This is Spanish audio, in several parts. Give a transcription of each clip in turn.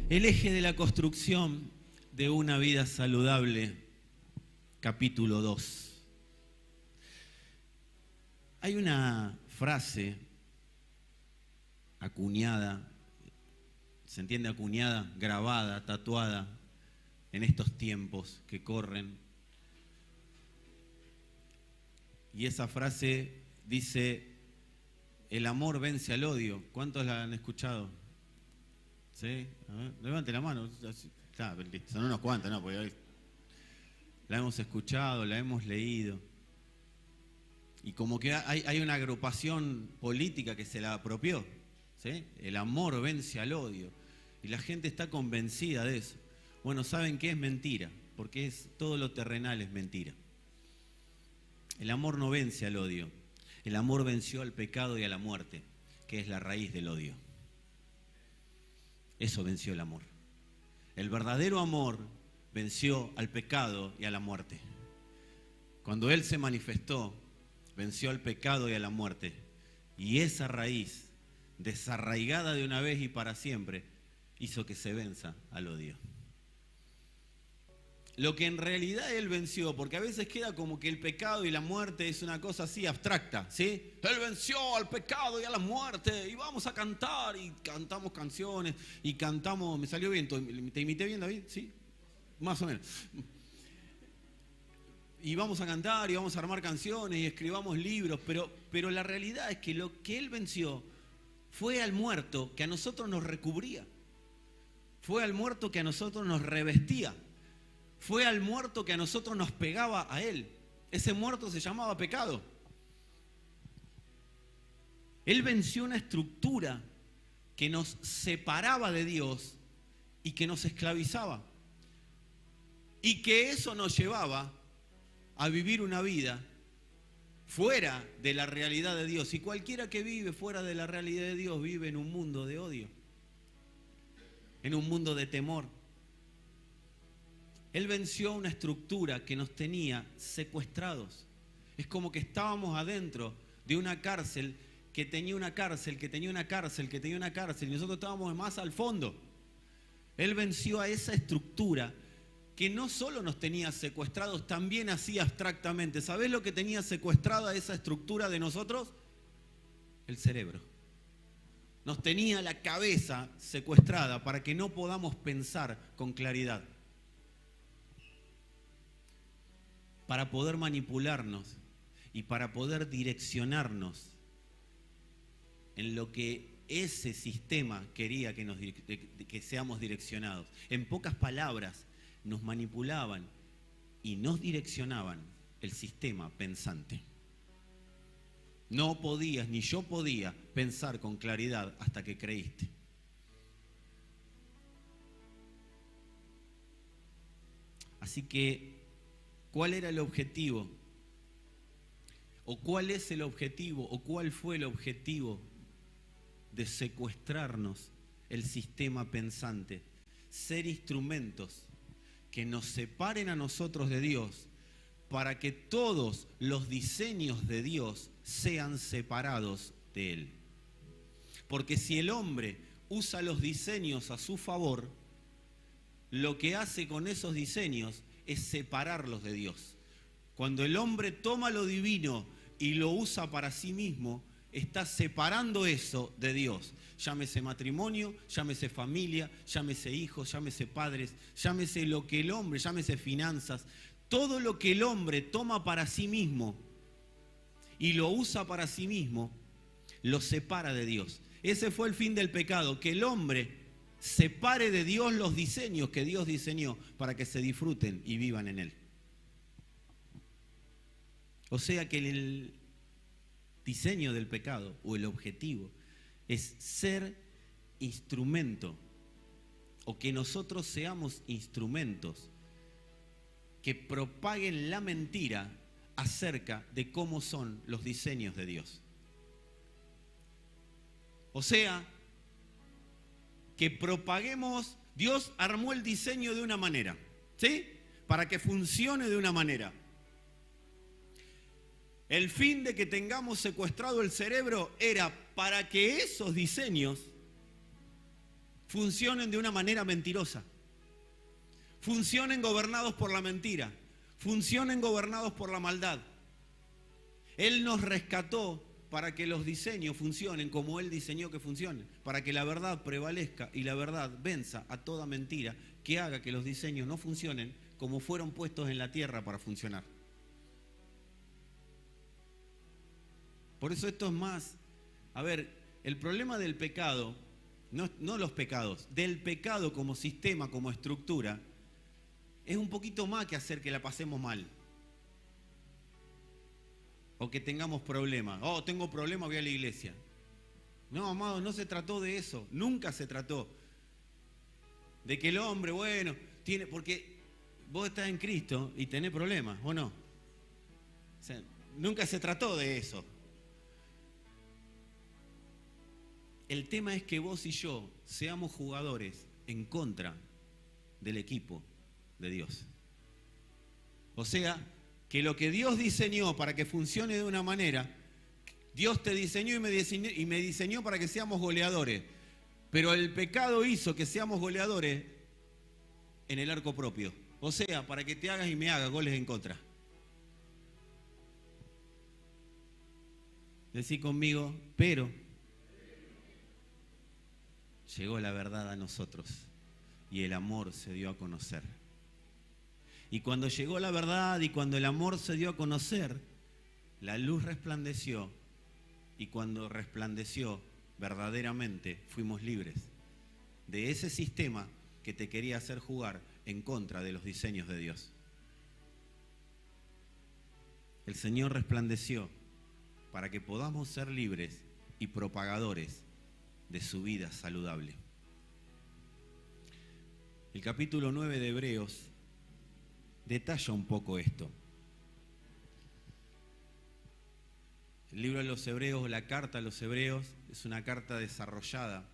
El eje de la construcción de una vida saludable, capítulo 2. Hay una frase acuñada, se entiende acuñada, grabada, tatuada en estos tiempos que corren. Y esa frase dice: el amor vence al odio. ¿Cuántos la han escuchado? ¿Sí? A ver, levante la mano. Está, son unos cuantos, ¿no? Porque la hemos escuchado, la hemos leído. Y como que hay una agrupación política que se la apropió, ¿sí? El amor vence al odio. Y la gente está convencida de eso. Bueno, ¿saben qué? Es mentira, porque todo lo terrenal es mentira. El amor no vence al odio. El amor venció al pecado y a la muerte, que es la raíz del odio. Eso venció el amor. El verdadero amor venció al pecado y a la muerte. Cuando Él se manifestó, venció al pecado y a la muerte. Y esa raíz, desarraigada de una vez y para siempre, hizo que se venza al odio. Lo que en realidad Él venció, porque a veces queda como que el pecado y la muerte es una cosa así abstracta, ¿sí? Él venció al pecado y a la muerte, y vamos a cantar, y cantamos canciones, y cantamos, ¿me salió bien? ¿Te imité bien, David? ¿Sí? Más o menos. Y vamos a cantar, y vamos a armar canciones, y escribamos libros, pero la realidad es que lo que Él venció fue al muerto que a nosotros nos recubría, fue al muerto que a nosotros nos revestía, fue al muerto que a nosotros nos pegaba a Él. Ese muerto se llamaba pecado. Él venció una estructura que nos separaba de Dios y que nos esclavizaba. Y que eso nos llevaba a vivir una vida fuera de la realidad de Dios. Y cualquiera que vive fuera de la realidad de Dios vive en un mundo de odio, en un mundo de temor. Él venció una estructura que nos tenía secuestrados. Es como que estábamos adentro de una cárcel que tenía una cárcel, que tenía una cárcel, que tenía una cárcel, y nosotros estábamos más al fondo. Él venció a esa estructura que no solo nos tenía secuestrados, también así abstractamente. ¿Sabés lo que tenía secuestrada esa estructura de nosotros? El cerebro. Nos tenía la cabeza secuestrada para que no podamos pensar con claridad, para poder manipularnos y para poder direccionarnos en lo que ese sistema quería que seamos direccionados. En pocas palabras, nos manipulaban y nos direccionaban el sistema pensante. No podías, ni yo podía, pensar con claridad hasta que creíste. Así que, ¿cuál era el objetivo? ¿O cuál es el objetivo? ¿O cuál fue el objetivo de secuestrarnos el sistema pensante? Ser instrumentos que nos separen a nosotros de Dios para que todos los diseños de Dios sean separados de Él. Porque si el hombre usa los diseños a su favor, lo que hace con esos diseños es separarlos de Dios. Cuando el hombre toma lo divino y lo usa para sí mismo, está separando eso de Dios. Llámese matrimonio, llámese familia, llámese hijos, llámese padres, llámese lo que el hombre, llámese finanzas. Todo lo que el hombre toma para sí mismo y lo usa para sí mismo, lo separa de Dios. Ese fue el fin del pecado, que el hombre separe de Dios los diseños que Dios diseñó para que se disfruten y vivan en Él. O sea que el diseño del pecado o el objetivo es ser instrumento, o que nosotros seamos instrumentos que propaguen la mentira acerca de cómo son los diseños de Dios. O sea, que propaguemos, Dios armó el diseño de una manera, ¿sí? Para que funcione de una manera. El fin de que tengamos secuestrado el cerebro era para que esos diseños funcionen de una manera mentirosa, funcionen gobernados por la mentira, funcionen gobernados por la maldad. Él nos rescató para que los diseños funcionen como Él diseñó que funcionen, para que la verdad prevalezca y la verdad venza a toda mentira que haga que los diseños no funcionen como fueron puestos en la tierra para funcionar. Por eso esto es más, a ver, el problema del pecado, no los pecados, del pecado como sistema, como estructura, es un poquito más que hacer que la pasemos mal. O que tengamos problemas. Oh, tengo problemas, voy a la iglesia. No, amado, no se trató de eso. Nunca se trató de que el hombre, bueno, tiene... Porque vos estás en Cristo y tenés problemas, ¿o no? O sea, nunca se trató de eso. El tema es que vos y yo seamos jugadores en contra del equipo de Dios. O sea, que lo que Dios diseñó para que funcione de una manera, Dios te diseñó y me diseñó para que seamos goleadores. Pero el pecado hizo que seamos goleadores en el arco propio. O sea, para que te hagas y me hagas goles en contra. Decí conmigo, pero llegó la verdad a nosotros y el amor se dio a conocer. Y cuando llegó la verdad y cuando el amor se dio a conocer, la luz resplandeció y cuando resplandeció, verdaderamente fuimos libres de ese sistema que te quería hacer jugar en contra de los diseños de Dios. El Señor resplandeció para que podamos ser libres y propagadores de su vida saludable. El capítulo 9 de Hebreos detalla un poco esto. El libro de los Hebreos, la carta a los Hebreos, es una carta desarrollada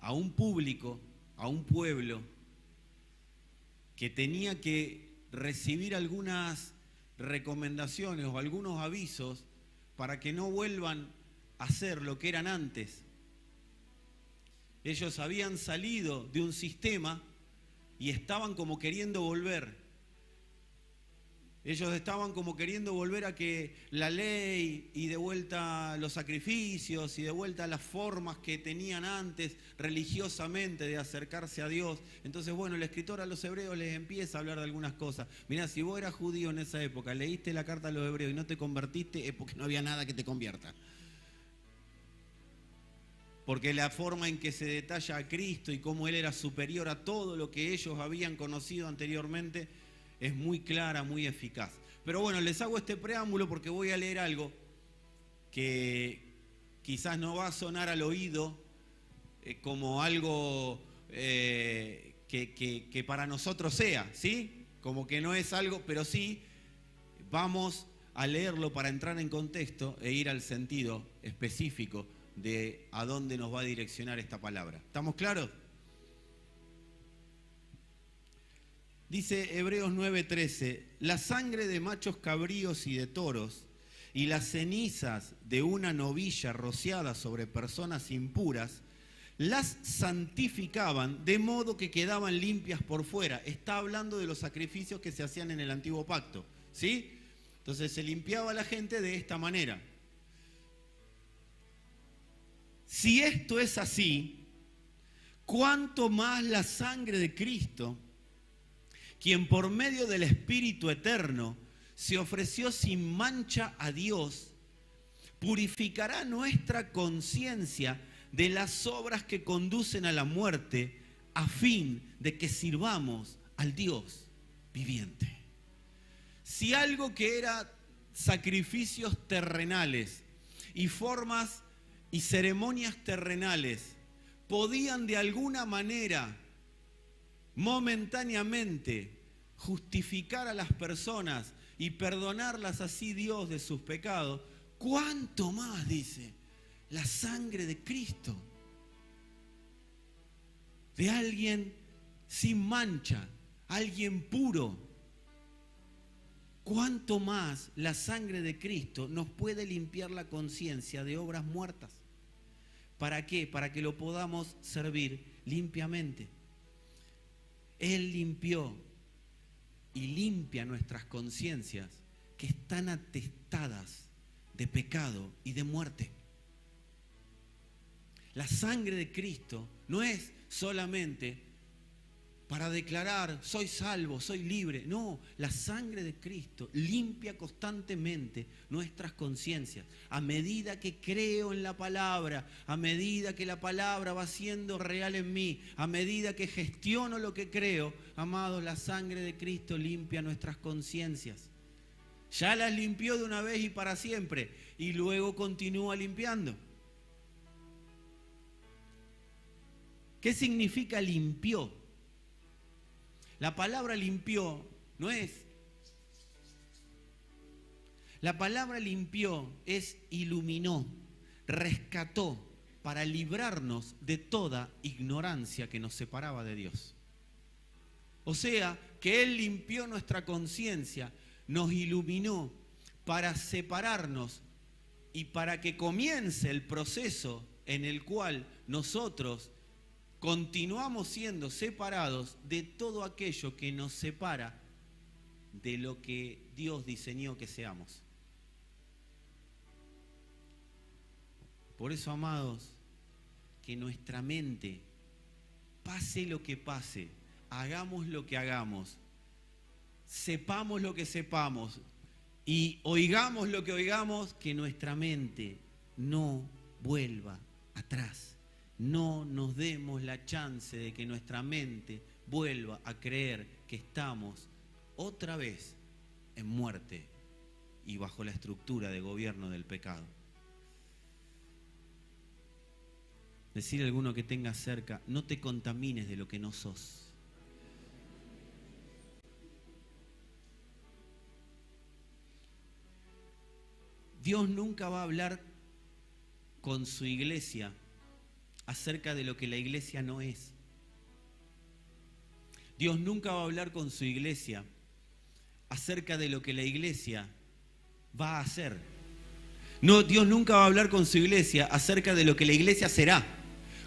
a un público, a un pueblo que tenía que recibir algunas recomendaciones o algunos avisos para que no vuelvan a ser lo que eran antes. Ellos habían salido de un sistema y estaban como queriendo volver. Ellos estaban como queriendo volver a que la ley y de vuelta los sacrificios y de vuelta las formas que tenían antes religiosamente de acercarse a Dios. Entonces, bueno, el escritor a los hebreos les empieza a hablar de algunas cosas. Mirá, si vos eras judío en esa época, leíste la carta a los hebreos y no te convertiste, es porque no había nada que te convierta. Porque la forma en que se detalla a Cristo y cómo Él era superior a todo lo que ellos habían conocido anteriormente es muy clara, muy eficaz. Pero bueno, les hago este preámbulo porque voy a leer algo que quizás no va a sonar al oído como algo que para nosotros sea, ¿sí? Como que no es algo, pero sí vamos a leerlo para entrar en contexto e ir al sentido específico de a dónde nos va a direccionar esta palabra. ¿Estamos claros? Dice Hebreos 9:13, la sangre de machos cabríos y de toros y las cenizas de una novilla rociada sobre personas impuras las santificaban de modo que quedaban limpias por fuera. Está hablando de los sacrificios que se hacían en el antiguo pacto, ¿sí? Entonces se limpiaba a la gente de esta manera. Si esto es así, ¿cuánto más la sangre de Cristo, quien por medio del Espíritu Eterno se ofreció sin mancha a Dios, purificará nuestra conciencia de las obras que conducen a la muerte, a fin de que sirvamos al Dios viviente? Si algo que era sacrificios terrenales y formas y ceremonias terrenales podían de alguna manera momentáneamente justificar a las personas y perdonarlas así Dios de sus pecados, ¿cuánto más, dice, la sangre de Cristo? De alguien sin mancha, alguien puro. ¿Cuánto más la sangre de Cristo nos puede limpiar la conciencia de obras muertas? ¿Para qué? Para que lo podamos servir limpiamente. Él limpió y limpia nuestras conciencias que están atestadas de pecado y de muerte. La sangre de Cristo no es solamente para declarar, soy salvo, soy libre. No, la sangre de Cristo limpia constantemente nuestras conciencias. A medida que creo en la palabra, a medida que la palabra va siendo real en mí, a medida que gestiono lo que creo, amados, la sangre de Cristo limpia nuestras conciencias. Ya las limpió de una vez y para siempre, y luego continúa limpiando. ¿Qué significa limpió? La palabra limpió no es. La palabra limpió es iluminó, rescató para librarnos de toda ignorancia que nos separaba de Dios. O sea, que Él limpió nuestra conciencia, nos iluminó para separarnos y para que comience el proceso en el cual nosotros continuamos siendo separados de todo aquello que nos separa de lo que Dios diseñó que seamos. Por eso, amados, que nuestra mente, pase lo que pase, hagamos lo que hagamos, sepamos lo que sepamos y oigamos lo que oigamos, que nuestra mente no vuelva atrás. No nos demos la chance de que nuestra mente vuelva a creer que estamos otra vez en muerte y bajo la estructura de gobierno del pecado. Decir a alguno que tenga cerca, no te contamines de lo que no sos. Dios nunca va a hablar con su iglesia acerca de lo que la iglesia no es. Dios nunca va a hablar con su iglesia acerca de lo que la iglesia va a hacer. No, Dios nunca va a hablar con su iglesia acerca de lo que la iglesia será.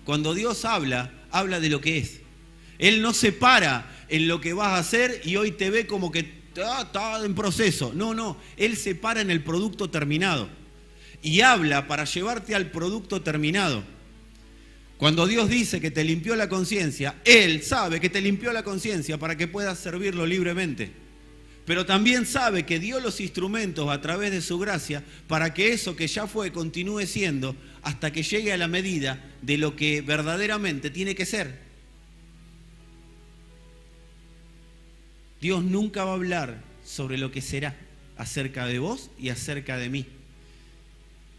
Cuando Dios habla, habla de lo que es. Él no se para en lo que vas a hacer y hoy te ve como que está en proceso. No, Él se para en el producto terminado y habla para llevarte al producto terminado. Cuando Dios dice que te limpió la conciencia, Él sabe que te limpió la conciencia para que puedas servirlo libremente. Pero también sabe que dio los instrumentos a través de su gracia para que eso que ya fue continúe siendo hasta que llegue a la medida de lo que verdaderamente tiene que ser. Dios nunca va a hablar sobre lo que será acerca de vos y acerca de mí.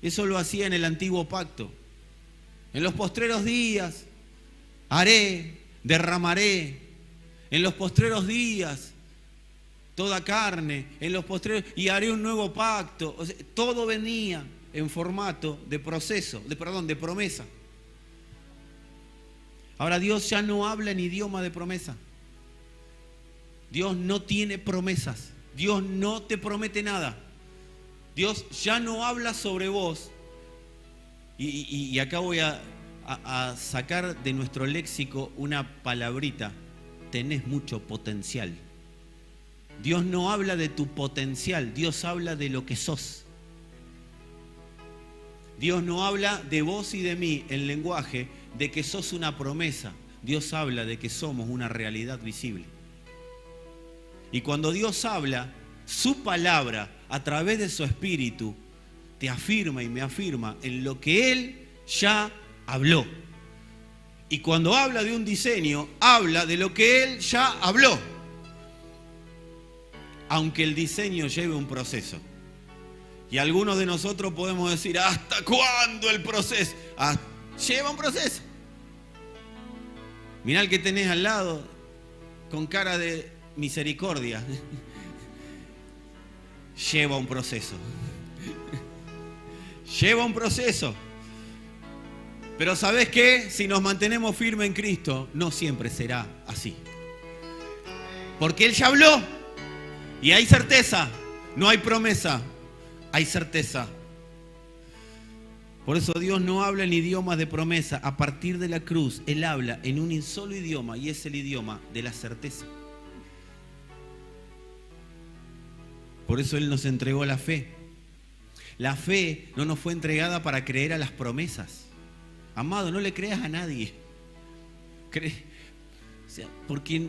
Eso lo hacía en el antiguo pacto. En los postreros días haré, derramaré. En los postreros días toda carne. En los postreros y haré un nuevo pacto. O sea, todo venía en formato de proceso, de promesa. Ahora Dios ya no habla en idioma de promesa. Dios no tiene promesas. Dios no te promete nada. Dios ya no habla sobre vos. Y acá voy a sacar de nuestro léxico una palabrita. Tenés mucho potencial. Dios no habla de tu potencial. Dios habla de lo que sos. Dios no habla de vos y de mí en lenguaje de que sos una promesa. Dios habla de que somos una realidad visible. Y cuando Dios habla, su palabra a través de su espíritu te afirma y me afirma en lo que Él ya habló. Y cuando habla de un diseño, habla de lo que Él ya habló. Aunque el diseño lleve un proceso. Y algunos de nosotros podemos decir, ¿hasta cuándo el proceso? Lleva un proceso. Mirá el que tenés al lado con cara de misericordia. Lleva un proceso. Lleva un proceso. Pero ¿sabés qué? Si nos mantenemos firmes en Cristo, no siempre será así. Porque Él ya habló. Y hay certeza. No hay promesa. Hay certeza. Por eso Dios no habla en idiomas de promesa. A partir de la cruz, Él habla en un solo idioma, y es el idioma de la certeza. Por eso Él nos entregó la fe. La fe no nos fue entregada para creer a las promesas. Amado, no le creas a nadie. Porque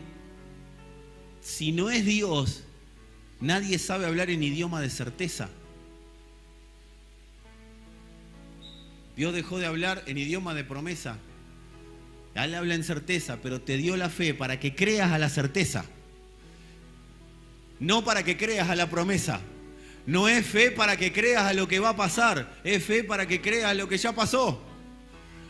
si no es Dios, nadie sabe hablar en idioma de certeza. Dios dejó de hablar en idioma de promesa. Él habla en certeza, pero te dio la fe para que creas a la certeza. No para que creas a la promesa. No es fe para que creas a lo que va a pasar. Es fe para que creas a lo que ya pasó.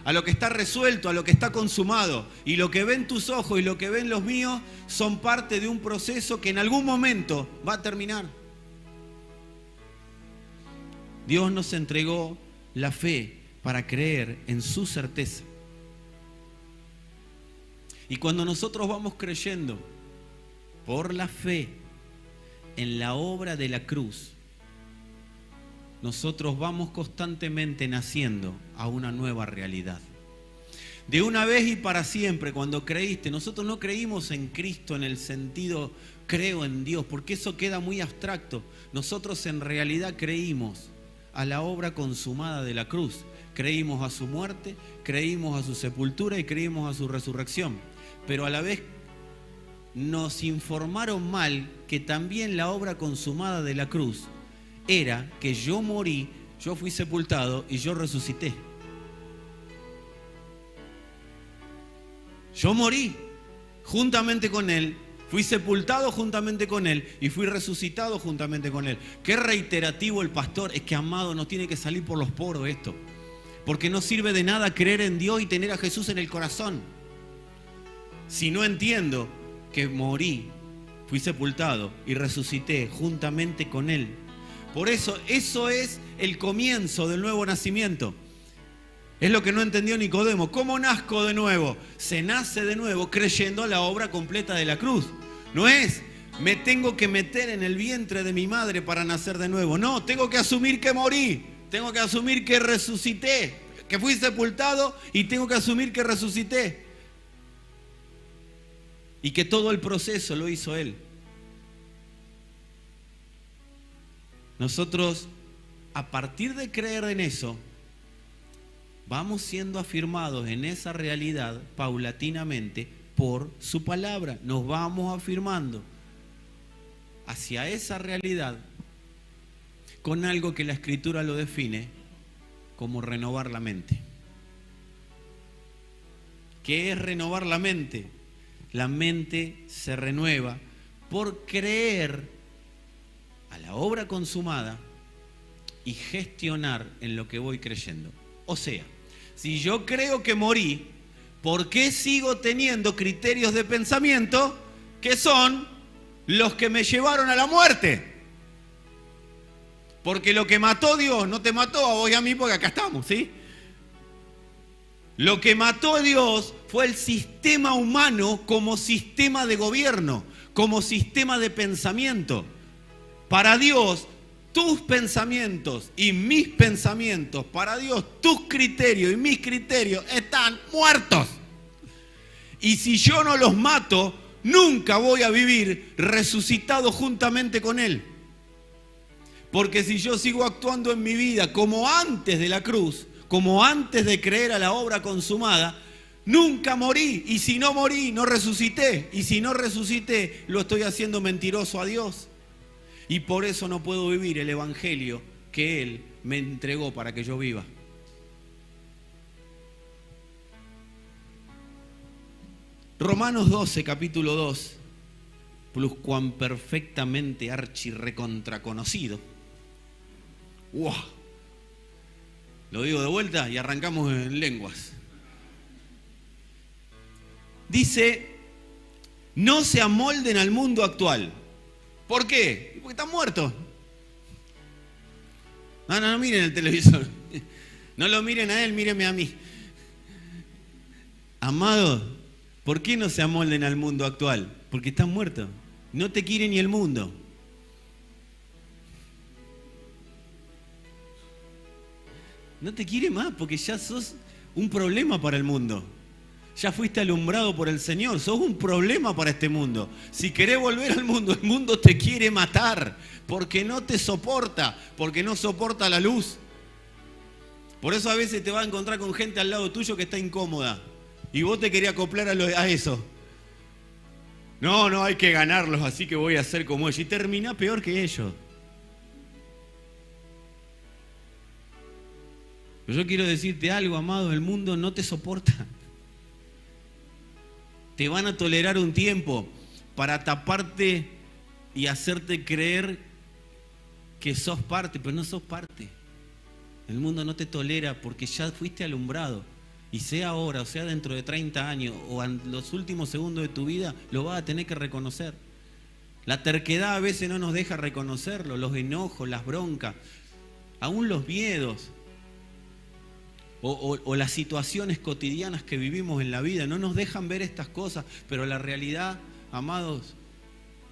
A lo que está resuelto, a lo que está consumado. Y lo que ven tus ojos y lo que ven los míos son parte de un proceso que en algún momento va a terminar. Dios nos entregó la fe para creer en su certeza. Y cuando nosotros vamos creyendo por la fe en la obra de la cruz, nosotros vamos constantemente naciendo a una nueva realidad. De una vez y para siempre, cuando creíste, nosotros no creímos en Cristo en el sentido creo en Dios, porque eso queda muy abstracto. Nosotros en realidad creímos a la obra consumada de la cruz. Creímos a su muerte, creímos a su sepultura y creímos a su resurrección. Pero a la vez nos informaron mal que también la obra consumada de la cruz era que yo morí, yo fui sepultado y yo resucité. Yo morí juntamente con Él, fui sepultado juntamente con Él y fui resucitado juntamente con Él. Qué reiterativo el pastor. Es que, amado, nos tiene que salir por los poros esto. Porque no sirve de nada creer en Dios y tener a Jesús en el corazón si no entiendo que morí, fui sepultado y resucité juntamente con Él. Por eso, eso es el comienzo del nuevo nacimiento. Es lo que no entendió Nicodemo. ¿Cómo nazco de nuevo? Se nace de nuevo creyendo a la obra completa de la cruz. No es, me tengo que meter en el vientre de mi madre para nacer de nuevo. No, tengo que asumir que morí. Tengo que asumir que resucité, que fui sepultado y tengo que asumir que resucité. Y que todo el proceso lo hizo Él. Nosotros, a partir de creer en eso, vamos siendo afirmados en esa realidad paulatinamente por su palabra. Nos vamos afirmando hacia esa realidad con algo que la Escritura lo define como renovar la mente. ¿Qué es renovar la mente? La mente se renueva por creer a la obra consumada y gestionar en lo que voy creyendo. O sea, si yo creo que morí, ¿por qué sigo teniendo criterios de pensamiento que son los que me llevaron a la muerte? Porque lo que mató Dios no te mató a vos y a mí, porque acá estamos, ¿sí? Lo que mató a Dios fue el sistema humano como sistema de gobierno, como sistema de pensamiento. Para Dios, tus pensamientos y mis pensamientos, para Dios, tus criterios y mis criterios están muertos. Y si yo no los mato, nunca voy a vivir resucitado juntamente con Él. Porque si yo sigo actuando en mi vida como antes de la cruz, como antes de creer a la obra consumada, nunca morí. Y si no morí, no resucité. Y si no resucité, lo estoy haciendo mentiroso a Dios. Y por eso no puedo vivir el evangelio que Él me entregó para que yo viva. Romanos 12, capítulo 2, plus cuan perfectamente archirrecontraconocido. ¡Wow! Lo digo de vuelta y arrancamos en lenguas. Dice, no se amolden al mundo actual. ¿Por qué? Porque están muertos. No miren el televisor. No lo miren a él, mírenme a mí. Amado, ¿por qué no se amolden al mundo actual? Porque están muertos. No te quiere ni el mundo. No te quiere más porque ya sos un problema para el mundo. Ya fuiste alumbrado por el Señor, sos un problema para este mundo. Si querés volver al mundo, el mundo te quiere matar porque no te soporta, porque no soporta la luz. Por eso a veces te vas a encontrar con gente al lado tuyo que está incómoda y vos te querías acoplar a eso. No, hay que ganarlos, así que voy a ser como ellos. Y termina peor que ellos. Pero yo quiero decirte algo, amado, el mundo no te soporta. Te van a tolerar un tiempo para taparte y hacerte creer que sos parte, pero no sos parte. El mundo no te tolera porque ya fuiste alumbrado. Y sea ahora, o sea dentro de 30 años, o en los últimos segundos de tu vida, lo vas a tener que reconocer. La terquedad a veces no nos deja reconocerlo, los enojos, las broncas, aún los miedos. O las situaciones cotidianas que vivimos en la vida no nos dejan ver estas cosas, pero la realidad, amados,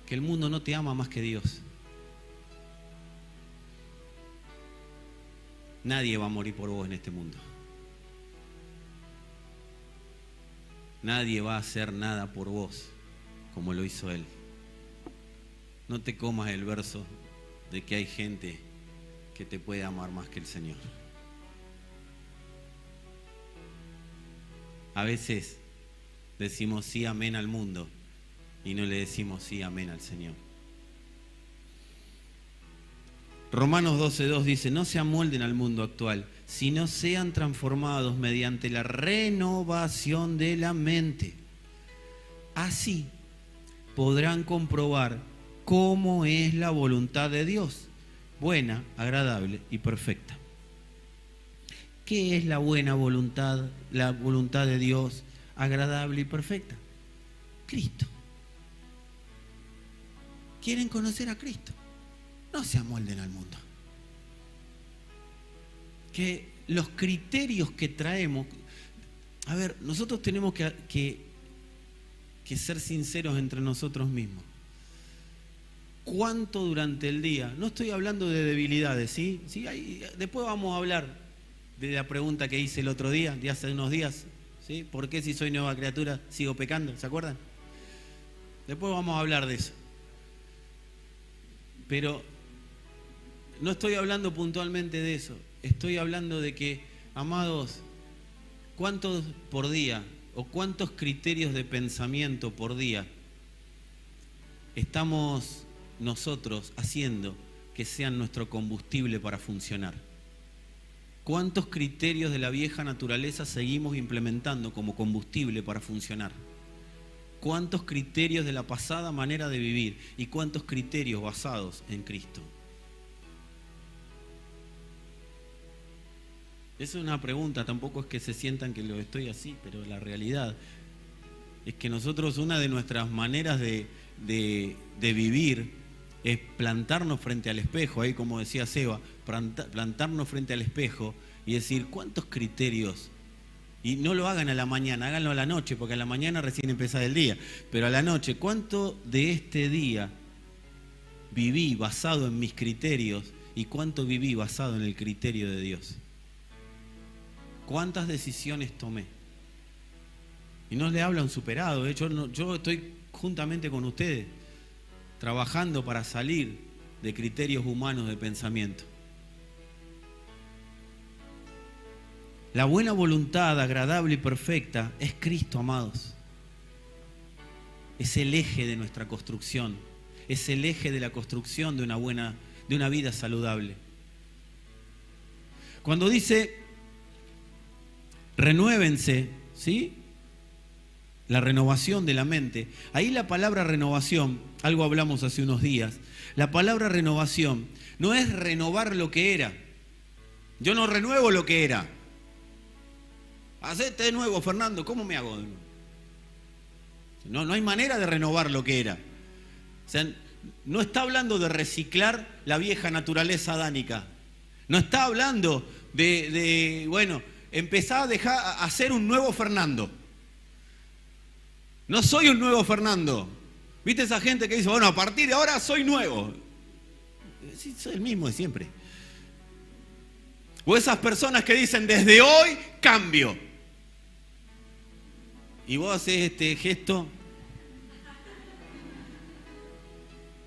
que el mundo no te ama más que Dios. Nadie va a morir por vos en este mundo. Nadie va a hacer nada por vos como lo hizo Él. No te comas el verso de que hay gente que te puede amar más que el Señor. A veces decimos sí, amén al mundo y no le decimos sí, amén al Señor. Romanos 12:2 dice, no se amolden al mundo actual, sino sean transformados mediante la renovación de la mente. Así podrán comprobar cómo es la voluntad de Dios, buena, agradable y perfecta. ¿Qué es la buena voluntad, la voluntad de Dios, agradable y perfecta? Cristo. ¿Quieren conocer a Cristo? No se amolden al mundo. Que los criterios que traemos... A ver, nosotros tenemos que ser sinceros entre nosotros mismos. ¿Cuánto durante el día? No estoy hablando de debilidades, ¿sí? Después vamos a hablar de la pregunta que hice el otro día, de hace unos días, ¿sí? ¿Por qué si soy nueva criatura sigo pecando? ¿Se acuerdan? Después vamos a hablar de eso. Pero no estoy hablando puntualmente de eso. Estoy hablando de que, amados, ¿cuántos por día o cuántos criterios de pensamiento por día estamos nosotros haciendo que sean nuestro combustible para funcionar? ¿Cuántos criterios de la vieja naturaleza seguimos implementando como combustible para funcionar? ¿Cuántos criterios de la pasada manera de vivir y cuántos criterios basados en Cristo? Esa es una pregunta, tampoco es que se sientan que lo estoy así, pero la realidad es que nosotros, una de nuestras maneras de vivir es plantarnos frente al espejo, ahí como decía Seba, plantarnos frente al espejo y decir, ¿cuántos criterios? Y no lo hagan a la mañana, háganlo a la noche, porque a la mañana recién empieza el día, pero a la noche, ¿cuánto de este día viví basado en mis criterios y cuánto viví basado en el criterio de Dios? ¿Cuántas decisiones tomé? Y no le habla un superado, yo estoy juntamente con ustedes trabajando para salir de criterios humanos de pensamiento. La buena voluntad, agradable y perfecta, es Cristo, amados. Es el eje de nuestra construcción. Es el eje de la construcción de una vida saludable. Cuando dice, renuévense, ¿sí? La renovación de la mente. Ahí la palabra renovación, algo hablamos hace unos días, la palabra renovación no es renovar lo que era. Yo no renuevo lo que era. Hacete de nuevo, Fernando, ¿cómo me hago de nuevo? No hay manera de renovar lo que era. O sea, no está hablando de reciclar la vieja naturaleza adánica. No está hablando bueno, empezá a ser un nuevo Fernando. No soy un nuevo Fernando. ¿Viste esa gente que dice, bueno, a partir de ahora soy nuevo? Sí, soy el mismo de siempre. O esas personas que dicen, desde hoy cambio. Y vos haces este gesto.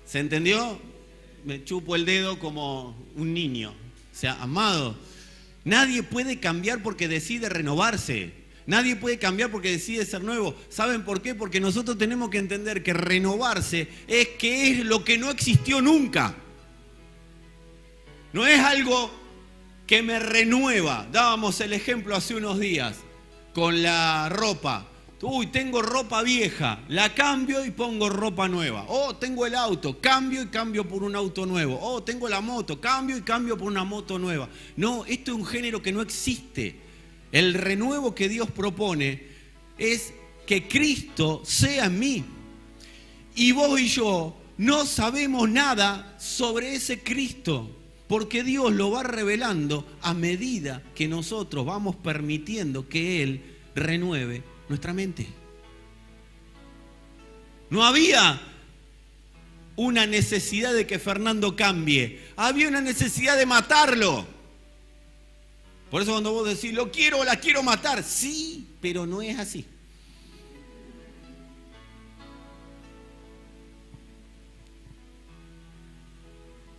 ¿Se entendió? Me chupo el dedo como un niño. O sea, amado, nadie puede cambiar porque decide renovarse. Nadie puede cambiar porque decide ser nuevo. ¿Saben por qué? Porque nosotros tenemos que entender que renovarse es que es lo que no existió nunca. No es algo que me renueva. Dábamos el ejemplo hace unos días con la ropa. Uy, tengo ropa vieja, la cambio y pongo ropa nueva. Oh, tengo el auto, cambio y cambio por un auto nuevo. Oh, tengo la moto, cambio y cambio por una moto nueva. No, esto es un género que no existe. El renuevo que Dios propone es que Cristo sea en mí. Y vos y yo no sabemos nada sobre ese Cristo, porque Dios lo va revelando a medida que nosotros vamos permitiendo que Él renueve nuestra mente. No había una necesidad de que Fernando cambie, había una necesidad de matarlo. Por eso cuando vos decís, lo quiero o la quiero matar, sí, pero no es así.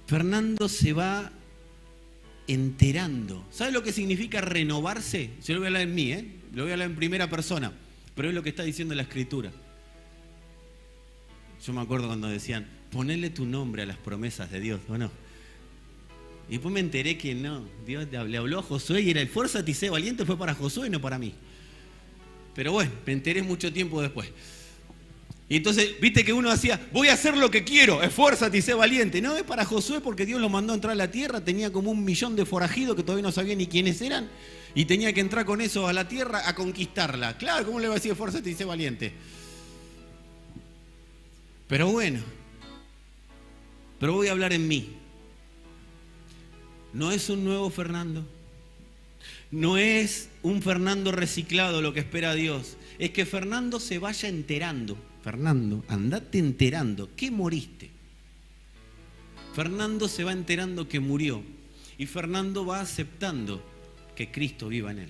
Fernando se va enterando. ¿Sabes lo que significa renovarse? Yo lo voy a hablar en mí, lo voy a hablar en primera persona, pero es lo que está diciendo la Escritura. Yo me acuerdo cuando decían, ponele tu nombre a las promesas de Dios, ¿o no? Y después me enteré que no, Dios le habló a Josué y era esfuérzate y sé valiente, fue para Josué y no para mí. Pero bueno, me enteré mucho tiempo después. Y entonces, viste que uno hacía, voy a hacer lo que quiero, esfuérzate y sé valiente. No, es para Josué porque Dios lo mandó a entrar a la tierra, tenía como 1 millón de forajidos que todavía no sabía ni quiénes eran, y tenía que entrar con eso a la tierra a conquistarla. Claro, ¿cómo le va a decir esfuérzate y sé valiente? Pero bueno, pero voy a hablar en mí. No es un nuevo Fernando, no es un Fernando reciclado lo que espera Dios, es que Fernando se vaya enterando. Fernando, andate enterando que moriste. Fernando se va enterando que murió y Fernando va aceptando que Cristo viva en él.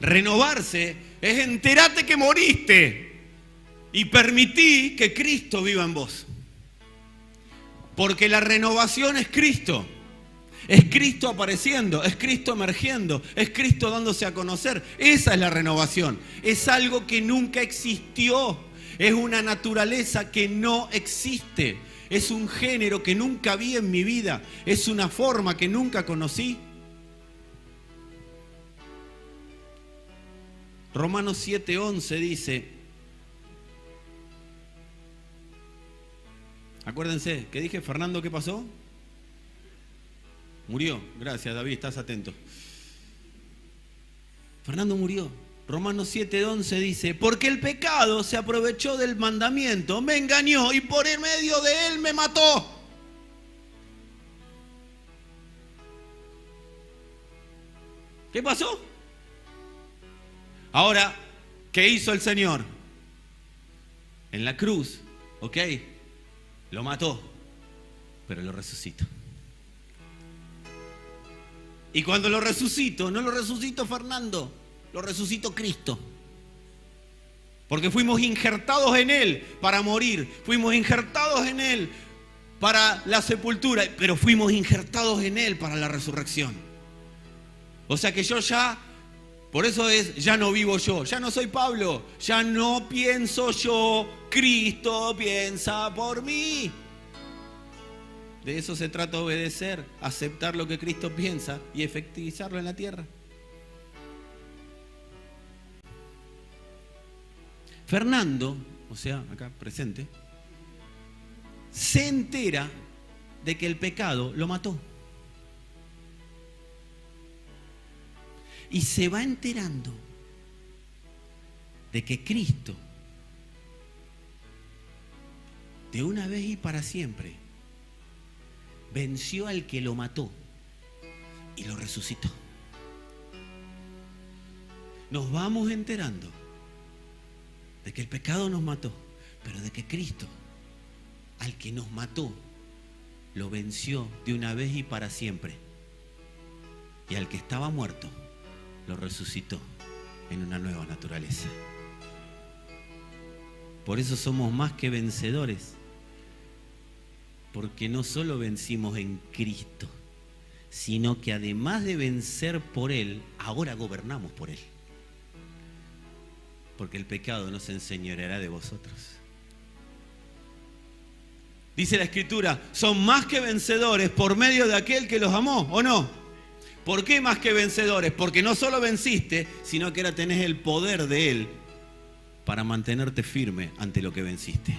Renovarse es enterate que moriste y permití que Cristo viva en vos. Porque la renovación es Cristo. Es Cristo apareciendo, es Cristo emergiendo, es Cristo dándose a conocer. Esa es la renovación. Es algo que nunca existió. Es una naturaleza que no existe. Es un género que nunca vi en mi vida. Es una forma que nunca conocí. Romanos 7:11 dice, acuérdense, ¿qué dije? Fernando, ¿qué pasó? Murió. Gracias, David, estás atento. Fernando murió. Romanos 7:11 dice, porque el pecado se aprovechó del mandamiento, me engañó y por el medio de él me mató. ¿Qué pasó? Ahora, ¿qué hizo el Señor? En la cruz, ¿ok? Lo mató, pero lo resucitó. Y cuando lo resucito, no lo resucito Fernando, lo resucito Cristo. Porque fuimos injertados en Él para morir, fuimos injertados en Él para la sepultura, pero fuimos injertados en Él para la resurrección. O sea que yo ya, por eso es, ya no vivo yo, ya no soy Pablo, ya no pienso yo, Cristo piensa por mí. De eso se trata, obedecer, aceptar lo que Cristo piensa y efectivizarlo en la tierra. Fernando, o sea, acá presente, se entera de que el pecado lo mató. Y se va enterando de que Cristo, de una vez y para siempre, venció al que lo mató y lo resucitó. Nos vamos enterando de que el pecado nos mató, pero de que Cristo, al que nos mató, lo venció de una vez y para siempre Y al que estaba muerto, lo resucitó en una nueva naturaleza. Por eso somos más que vencedores. Porque no solo vencimos en Cristo, sino que además de vencer por Él, ahora gobernamos por Él. Porque el pecado no se enseñoreará de vosotros. Dice la Escritura, son más que vencedores por medio de aquel que los amó, ¿o no? ¿Por qué más que vencedores? Porque no solo venciste, sino que ahora tenés el poder de Él para mantenerte firme ante lo que venciste.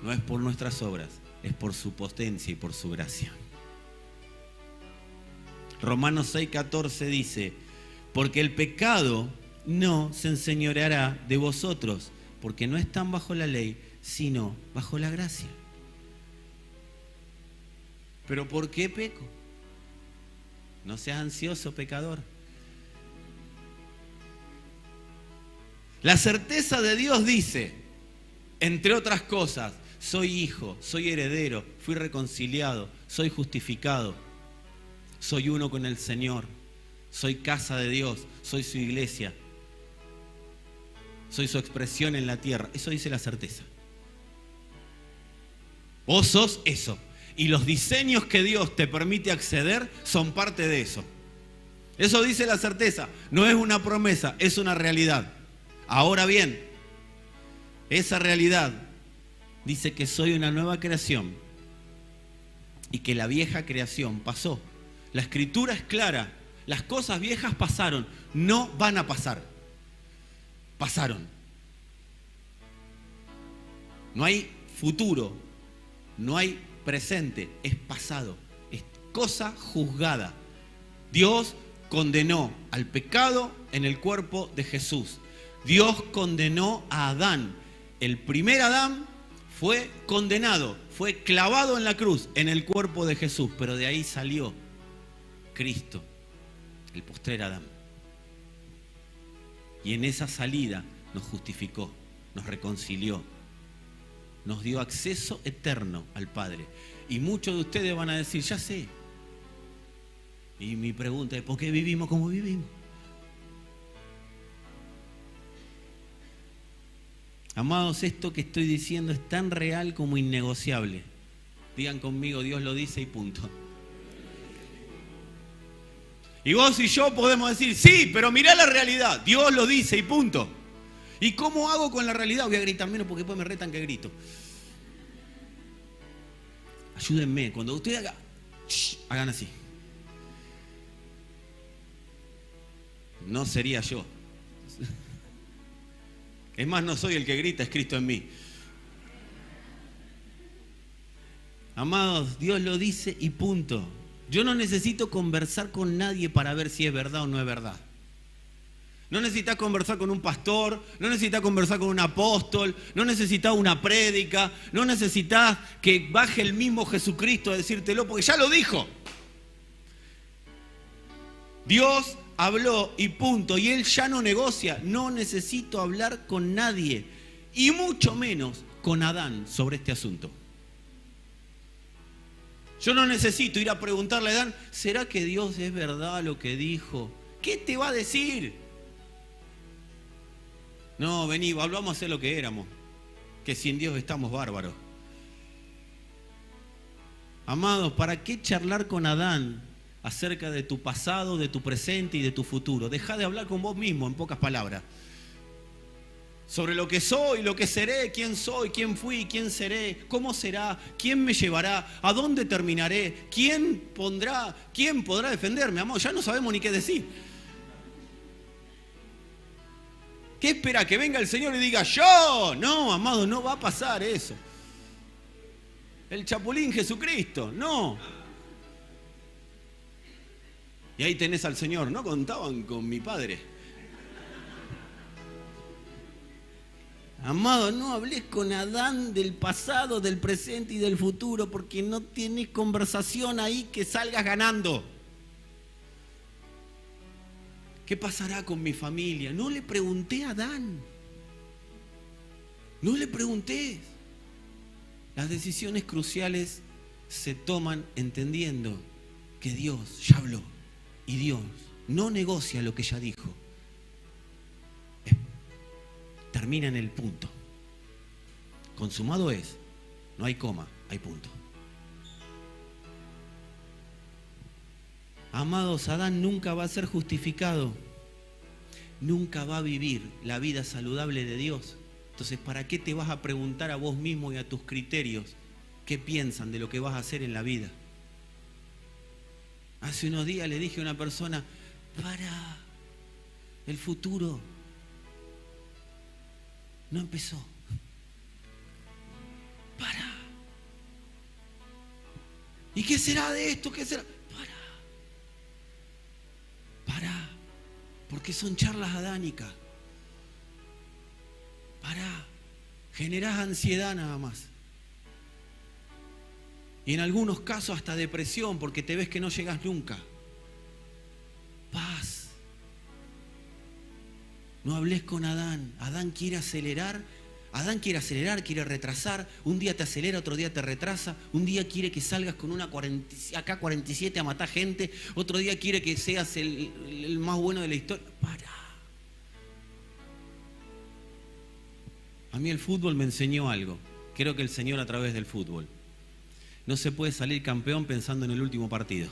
No es por nuestras obras, es por su potencia y por su gracia. Romanos 6:14 dice, porque el pecado no se enseñoreará de vosotros, porque no están bajo la ley, sino bajo la gracia. ¿Pero por qué peco? No seas ansioso, pecador. La certeza de Dios dice, entre otras cosas, soy hijo, soy heredero, fui reconciliado, soy justificado, soy uno con el Señor, soy casa de Dios, soy su iglesia, soy su expresión en la tierra. Eso dice la certeza. Vos sos eso. Y los diseños que Dios te permite acceder son parte de eso. Eso dice la certeza. No es una promesa, es una realidad. Ahora bien, esa realidad dice que soy una nueva creación y que la vieja creación pasó. La Escritura es clara. Las cosas viejas pasaron, no van a pasar. Pasaron. No hay futuro, no hay presente, es pasado, es cosa juzgada. Dios condenó al pecado en el cuerpo de Jesús. Dios condenó a Adán. El primer Adán fue condenado, fue clavado en la cruz, en el cuerpo de Jesús, pero de ahí salió Cristo, el postrer Adán. Y en esa salida nos justificó, nos reconcilió, nos dio acceso eterno al Padre. Y muchos de ustedes van a decir, ya sé. Y mi pregunta es, ¿por qué vivimos como vivimos? Amados, esto que estoy diciendo es tan real como innegociable. Digan conmigo, Dios lo dice y punto. Y vos y yo podemos decir, sí, pero mirá la realidad. Dios lo dice y punto. ¿Y cómo hago con la realidad? Voy a gritar menos porque después me retan que grito. Ayúdenme. Cuando ustedes hagan así. No sería yo. Es más, no soy el que grita, es Cristo en mí. Amados, Dios lo dice y punto. Yo no necesito conversar con nadie para ver si es verdad o no es verdad. No necesitas conversar con un pastor, no necesitas conversar con un apóstol, no necesitas una prédica, no necesitas que baje el mismo Jesucristo a decírtelo, porque ya lo dijo. Dios habló y punto, y Él ya no negocia. No necesito hablar con nadie, y mucho menos con Adán sobre este asunto. Yo no necesito ir a preguntarle a Adán, ¿será que Dios es verdad lo que dijo? ¿Qué te va a decir? No, vení, volvamos a ser lo que éramos, que sin Dios estamos bárbaros. Amados, ¿para qué charlar con Adán acerca de tu pasado, de tu presente y de tu futuro? Deja de hablar con vos mismo, en pocas palabras. Sobre lo que soy, lo que seré, quién soy, quién fui, quién seré, cómo será, quién me llevará, a dónde terminaré, quién podrá defenderme. Amado, ya no sabemos ni qué decir. ¿Qué espera? ¿Que venga el Señor y diga yo? No, amado, no va a pasar eso. El Chapulín Jesucristo, no. Y ahí tenés al Señor, no contaban con mi Padre. Amado, no hables con Adán del pasado, del presente y del futuro, porque no tienes conversación ahí que salgas ganando. ¿Qué pasará con mi familia? No le pregunté a Adán. No le pregunté. Las decisiones cruciales se toman entendiendo que Dios ya habló y Dios no negocia lo que ya dijo. Termina en el punto. Consumado es, no hay coma, hay punto. Amados, Adán nunca va a ser justificado, nunca va a vivir la vida saludable de Dios. Entonces, ¿para qué te vas a preguntar a vos mismo y a tus criterios qué piensan de lo que vas a hacer en la vida? Hace unos días le dije a una persona, para, el futuro no empezó. Para. ¿Y qué será de esto? ¿Qué será? Para. Porque son charlas adánicas. Para. Generás ansiedad nada más. Y en algunos casos hasta depresión porque te ves que no llegas nunca. Paz. No hables con Adán. Adán quiere acelerar, quiere retrasar. Un día te acelera, otro día te retrasa. Un día quiere que salgas con una AK-47 a matar gente. Otro día quiere que seas el más bueno de la historia. Para. A mí el fútbol me enseñó algo. Creo que el Señor a través del fútbol. No se puede salir campeón pensando en el último partido.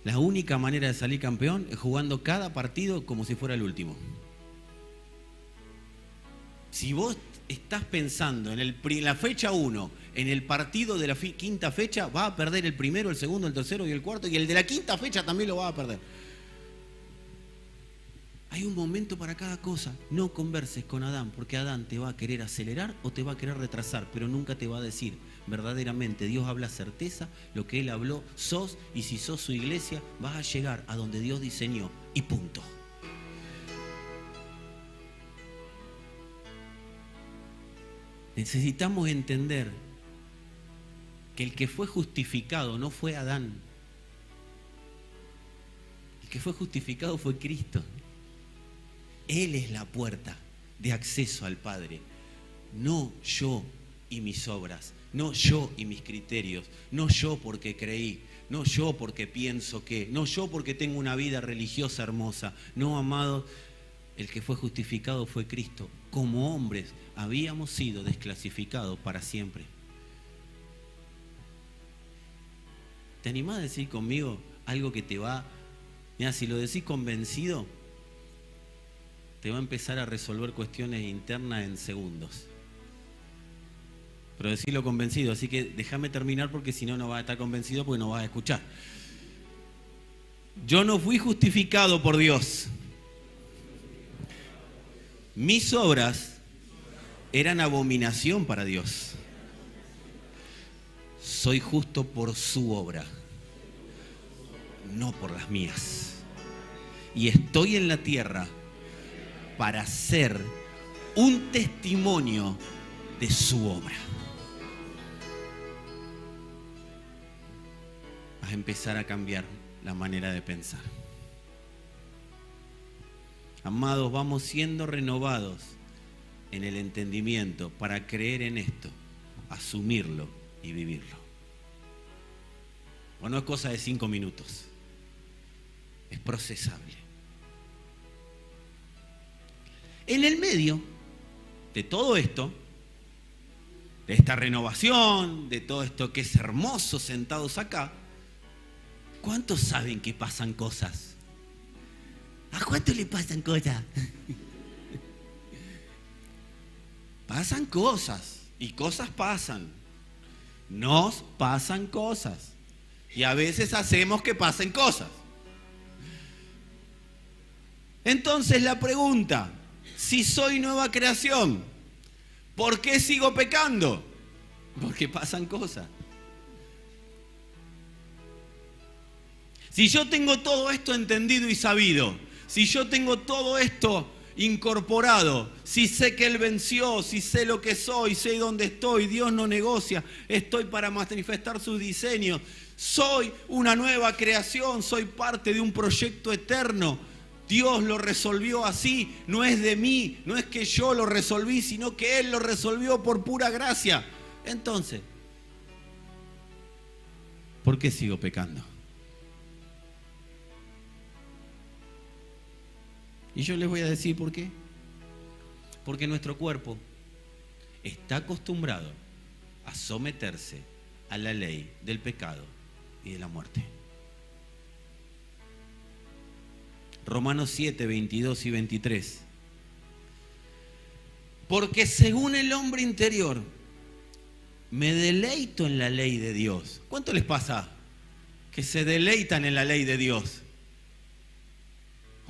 La única manera de salir campeón es jugando cada partido como si fuera el último. Si vos estás pensando en la fecha 1, en el partido de la quinta fecha, vas a perder el primero, el segundo, el tercero y el cuarto, y el de la quinta fecha también lo vas a perder. Hay un momento para cada cosa. No converses con Adán, porque Adán te va a querer acelerar o te va a querer retrasar, pero nunca te va a decir verdaderamente. Dios habla certeza, lo que Él habló sos, y si sos su iglesia, vas a llegar a donde Dios diseñó, y punto. Necesitamos entender que el que fue justificado no fue Adán. El que fue justificado fue Cristo. Él es la puerta de acceso al Padre. No yo y mis obras, no yo y mis criterios, no yo porque creí, no yo porque pienso que, no yo porque tengo una vida religiosa hermosa. No, amado, el que fue justificado fue Cristo. Como hombres habíamos sido desclasificados para siempre. ¿Te animás a decir conmigo algo que te va? Mira, si lo decís convencido, te va a empezar a resolver cuestiones internas en segundos. Pero decirlo convencido, así que déjame terminar porque si no, no vas a estar convencido porque no vas a escuchar. Yo no fui justificado por Dios. Mis obras eran abominación para Dios. Soy justo por su obra, no por las mías. Y estoy en la tierra para ser un testimonio de su obra. Vas a empezar a cambiar la manera de pensar. Amados, vamos siendo renovados en el entendimiento para creer en esto, asumirlo y vivirlo. O no es cosa de 5 minutos, es procesable. En el medio de todo esto, de esta renovación, de todo esto que es hermoso sentados acá, ¿cuántos saben que pasan cosas? ¿A cuánto le pasan cosas? Pasan cosas y cosas pasan. Nos pasan cosas y a veces hacemos que pasen cosas. Entonces la pregunta, si soy nueva creación, ¿por qué sigo pecando? Porque pasan cosas. Si yo tengo todo esto entendido y sabido, si yo tengo todo esto incorporado, si sé que Él venció, si sé lo que soy, sé dónde estoy, Dios no negocia, estoy para manifestar sus diseños, soy una nueva creación, soy parte de un proyecto eterno. Dios lo resolvió así, no es de mí, no es que yo lo resolví, sino que Él lo resolvió por pura gracia. Entonces, ¿por qué sigo pecando? Y yo les voy a decir por qué. Porque nuestro cuerpo está acostumbrado a someterse a la ley del pecado y de la muerte. Romanos 7, 22 y 23. Porque según el hombre interior, me deleito en la ley de Dios. ¿Cuánto les pasa que se deleitan en la ley de Dios?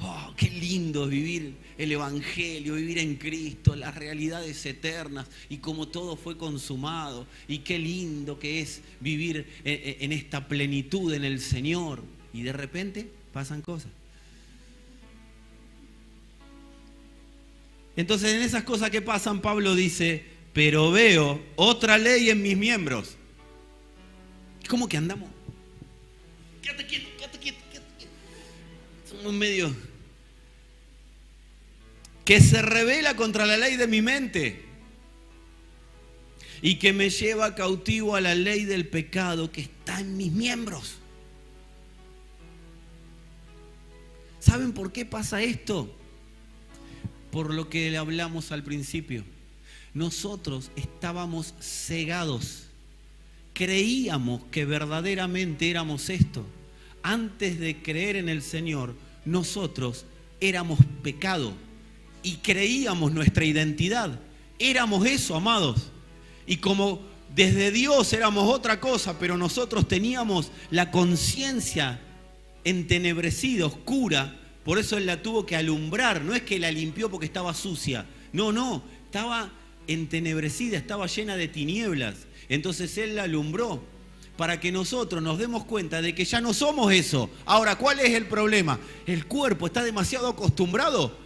Oh, qué lindo vivir el Evangelio, vivir en Cristo, las realidades eternas y cómo todo fue consumado. Y qué lindo que es vivir en esta plenitud en el Señor. Y de repente pasan cosas. Entonces, en esas cosas que pasan, Pablo dice, pero veo otra ley en mis miembros. ¿Cómo que andamos? Quédate quieto, quédate quieto, quédate quieto. Somos medio... que se rebela contra la ley de mi mente y que me lleva cautivo a la ley del pecado que está en mis miembros. ¿Saben por qué pasa esto? Por lo que le hablamos al principio. Nosotros estábamos cegados. Creíamos que verdaderamente éramos esto. Antes de creer en el Señor, nosotros éramos pecado. Y creíamos nuestra identidad. Éramos eso, amados. Y como desde Dios éramos otra cosa, pero nosotros teníamos la conciencia entenebrecida, oscura. Por eso Él la tuvo que alumbrar. No es que la limpió porque estaba sucia. No. Estaba entenebrecida, estaba llena de tinieblas. Entonces Él la alumbró para que nosotros nos demos cuenta de que ya no somos eso. Ahora, ¿cuál es el problema? El cuerpo está demasiado acostumbrado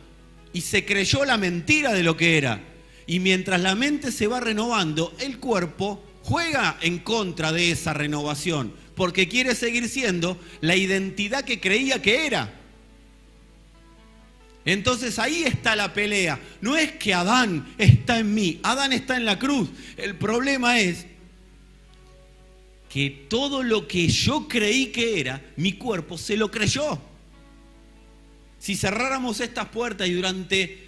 y se creyó la mentira de lo que era. Y mientras la mente se va renovando, el cuerpo juega en contra de esa renovación, porque quiere seguir siendo la identidad que creía que era. Entonces ahí está la pelea. No es que Adán está en mí, Adán está en la cruz. El problema es que todo lo que yo creí que era, mi cuerpo se lo creyó. Si cerráramos estas puertas y durante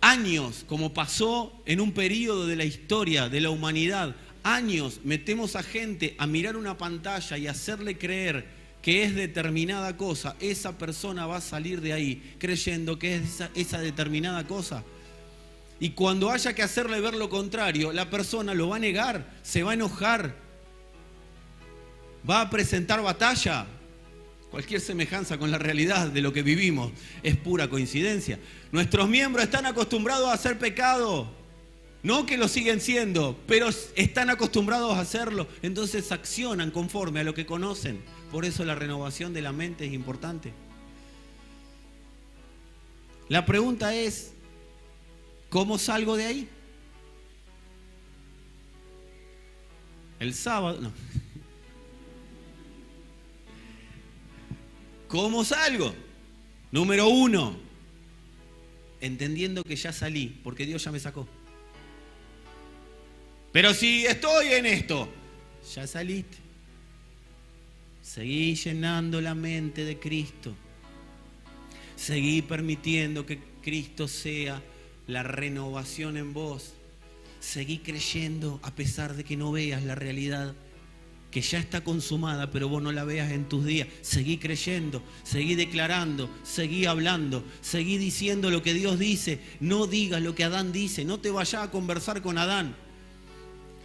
años, como pasó en un periodo de la historia de la humanidad, años metemos a gente a mirar una pantalla y hacerle creer que es determinada cosa, esa persona va a salir de ahí creyendo que es esa determinada cosa. Y cuando haya que hacerle ver lo contrario, la persona lo va a negar, se va a enojar, va a presentar batalla. Cualquier semejanza con la realidad de lo que vivimos es pura coincidencia. Nuestros miembros están acostumbrados a hacer pecado. No que lo siguen siendo, pero están acostumbrados a hacerlo. Entonces accionan conforme a lo que conocen. Por eso la renovación de la mente es importante. La pregunta es, ¿cómo salgo de ahí? El sábado, no. ¿Cómo salgo? Número 1, entendiendo que ya salí, porque Dios ya me sacó. Pero si estoy en esto, ya saliste. Seguí llenando la mente de Cristo. Seguí permitiendo que Cristo sea la renovación en vos. Seguí creyendo a pesar de que no veas la realidad que ya está consumada, pero vos no la veas en tus días. Seguí creyendo, seguí declarando, seguí hablando, seguí diciendo lo que Dios dice. No digas lo que Adán dice, no te vayas a conversar con Adán.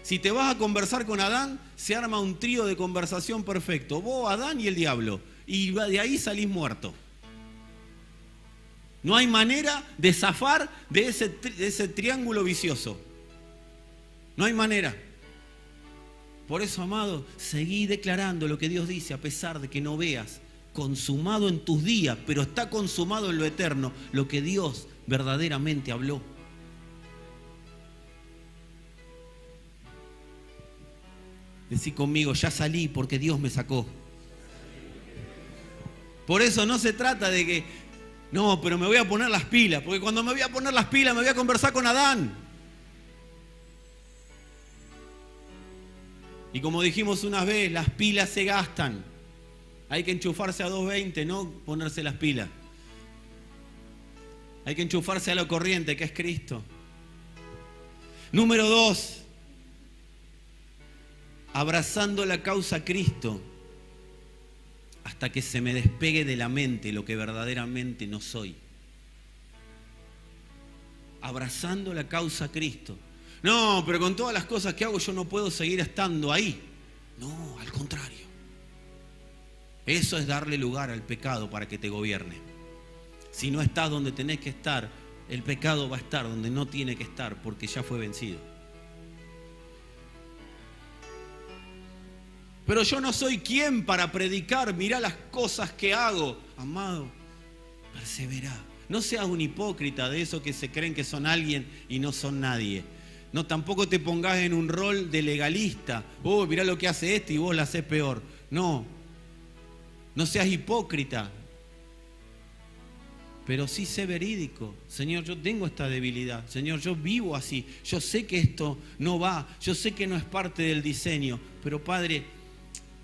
Si te vas a conversar con Adán, se arma un trío de conversación perfecto. Vos, Adán y el diablo. Y de ahí salís muerto. No hay manera de zafar de ese triángulo vicioso. No hay manera. Por eso, amado, seguí declarando lo que Dios dice a pesar de que no veas consumado en tus días, pero está consumado en lo eterno, lo que Dios verdaderamente habló. Decí conmigo, ya salí porque Dios me sacó. Por eso no se trata de que, no, pero me voy a poner las pilas, porque cuando me voy a poner las pilas me voy a conversar con Adán. Y como dijimos una vez, las pilas se gastan. Hay que enchufarse a 220, no ponerse las pilas. Hay que enchufarse a la corriente, que es Cristo. Número 2, abrazando la causa Cristo hasta que se me despegue de la mente lo que verdaderamente no soy. Abrazando la causa Cristo. No, pero con todas las cosas que hago yo no puedo seguir estando ahí. No, al contrario. Eso es darle lugar al pecado para que te gobierne. Si no estás donde tenés que estar, el pecado va a estar donde no tiene que estar porque ya fue vencido. Pero yo no soy quien para predicar, mirá las cosas que hago. Amado, persevera. No seas un hipócrita de esos que se creen que son alguien y no son nadie. No, tampoco te pongas en un rol de legalista. Oh, mirá lo que hace este y vos la hacés peor. No, no seas hipócrita. Pero sí sé verídico. Señor, yo tengo esta debilidad. Señor, yo vivo así. Yo sé que esto no va. Yo sé que no es parte del diseño. Pero Padre,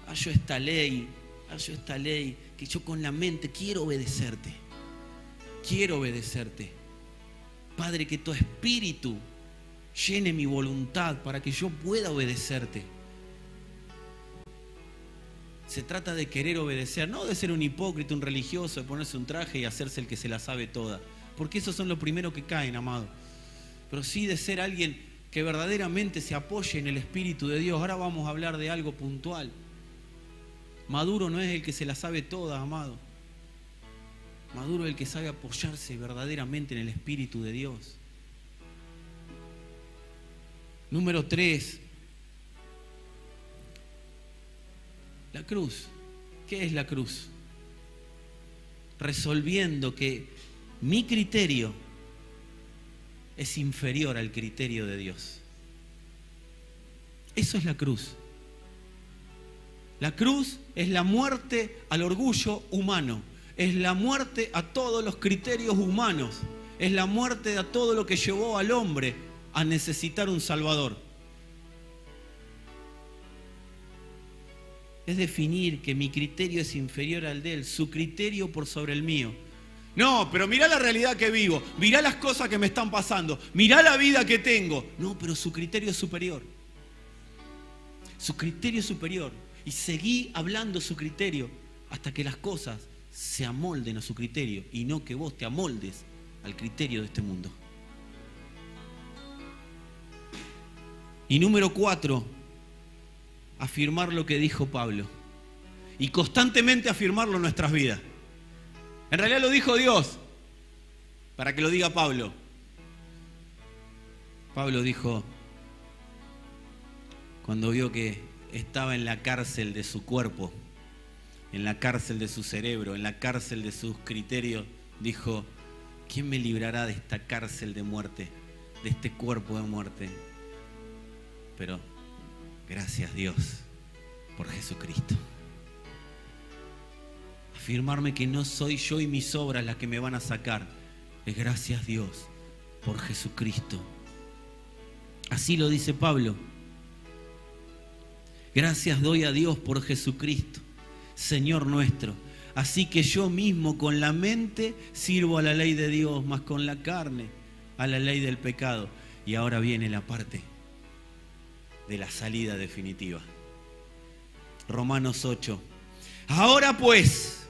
hallo esta ley, que yo con la mente quiero obedecerte. Quiero obedecerte. Padre, que tu espíritu llene mi voluntad para que yo pueda obedecerte. Se trata de querer obedecer, no de ser un hipócrita, un religioso, de ponerse un traje y hacerse el que se la sabe toda. Porque esos son los primeros que caen, amado. Pero sí de ser alguien que verdaderamente se apoye en el Espíritu de Dios. Ahora vamos a hablar de algo puntual. Maduro no es el que se la sabe toda, amado. Maduro es el que sabe apoyarse verdaderamente en el Espíritu de Dios. Número 3. La cruz. ¿Qué es la cruz? Resolviendo que mi criterio es inferior al criterio de Dios. Eso es la cruz. La cruz es la muerte al orgullo humano. Es la muerte a todos los criterios humanos. Es la muerte a todo lo que llevó al hombre a necesitar un Salvador. Es definir que mi criterio es inferior al de él, su criterio por sobre el mío. No, pero mirá la realidad que vivo, mirá las cosas que me están pasando, mirá la vida que tengo. No, pero su criterio es superior. Su criterio es superior. Y seguí hablando su criterio hasta que las cosas se amolden a su criterio y no que vos te amoldes al criterio de este mundo. Y número 4, afirmar lo que dijo Pablo y constantemente afirmarlo en nuestras vidas. En realidad lo dijo Dios para que lo diga Pablo. Pablo dijo, cuando vio que estaba en la cárcel de su cuerpo, en la cárcel de su cerebro, en la cárcel de sus criterios, dijo, ¿quién me librará de esta cárcel de muerte, de este cuerpo de muerte? Pero gracias Dios por Jesucristo. Afirmarme que no soy yo y mis obras las que me van a sacar. Es gracias Dios por Jesucristo. Así lo dice Pablo. Gracias doy a Dios por Jesucristo, Señor nuestro. Así que yo mismo con la mente sirvo a la ley de Dios, mas con la carne a la ley del pecado. Y ahora viene la parte de la salida definitiva. Romanos 8. Ahora pues,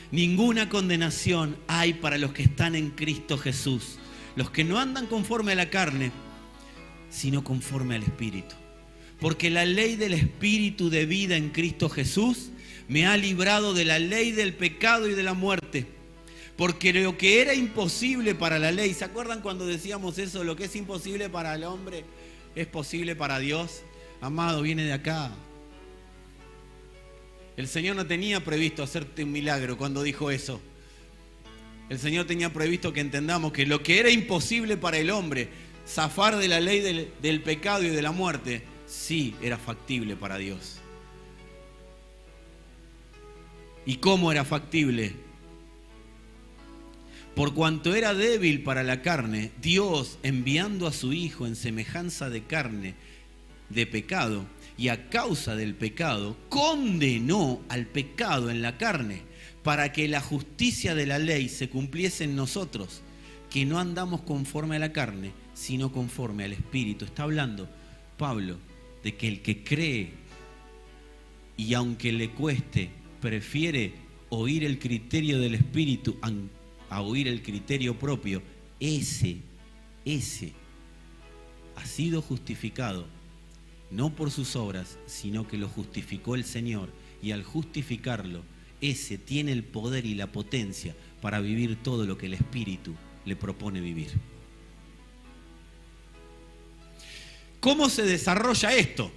ninguna condenación hay para los que están en Cristo Jesús, los que no andan conforme a la carne, sino conforme al Espíritu. Porque la ley del Espíritu de vida en Cristo Jesús me ha librado de la ley del pecado y de la muerte. Porque lo que era imposible para la ley, ¿se acuerdan cuando decíamos eso? Lo que es imposible para el hombre es posible para Dios. Amado, viene de acá. El Señor no tenía previsto hacerte un milagro cuando dijo eso. El Señor tenía previsto que entendamos que lo que era imposible para el hombre, zafar de la ley del pecado y de la muerte, sí era factible para Dios. ¿Y cómo era factible? Por cuanto era débil para la carne, Dios, enviando a su Hijo en semejanza de carne, de pecado, y a causa del pecado condenó al pecado en la carne, para que la justicia de la ley se cumpliese en nosotros, que no andamos conforme a la carne, sino conforme al Espíritu. Está hablando Pablo de que el que cree y aunque le cueste, prefiere oír el criterio del Espíritu a oír el criterio propio, ese ha sido justificado, no por sus obras, sino que lo justificó el Señor, y al justificarlo, ese tiene el poder y la potencia para vivir todo lo que el Espíritu le propone vivir. ¿Cómo se desarrolla esto?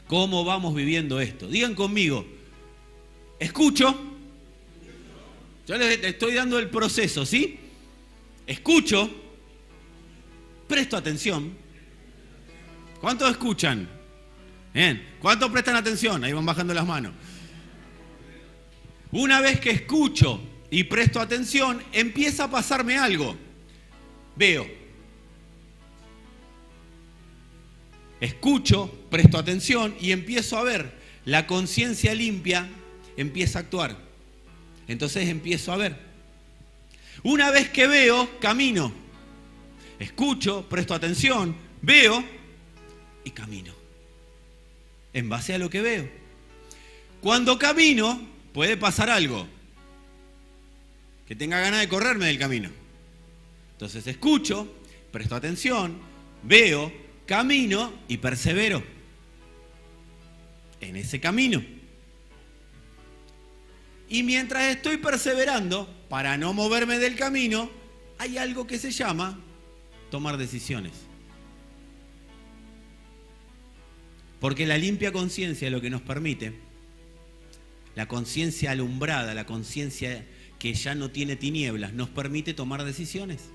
¿Cómo vamos viviendo esto? Digan conmigo, escucho. Yo les estoy dando el proceso, ¿sí? Escucho, presto atención. ¿Cuántos escuchan? Bien. ¿Cuántos prestan atención? Ahí van bajando las manos. Una vez que escucho y presto atención, empieza a pasarme algo. Veo. Escucho, presto atención y empiezo a ver. La conciencia limpia empieza a actuar. Entonces empiezo a ver. Una vez que veo, camino. Escucho, presto atención, veo y camino. En base a lo que veo. Cuando camino, puede pasar algo. Que tenga ganas de correrme del camino. Entonces escucho, presto atención, veo, camino y persevero en ese camino. Y mientras estoy perseverando, para no moverme del camino, hay algo que se llama tomar decisiones. Porque la limpia conciencia es lo que nos permite, la conciencia alumbrada, la conciencia que ya no tiene tinieblas, nos permite tomar decisiones.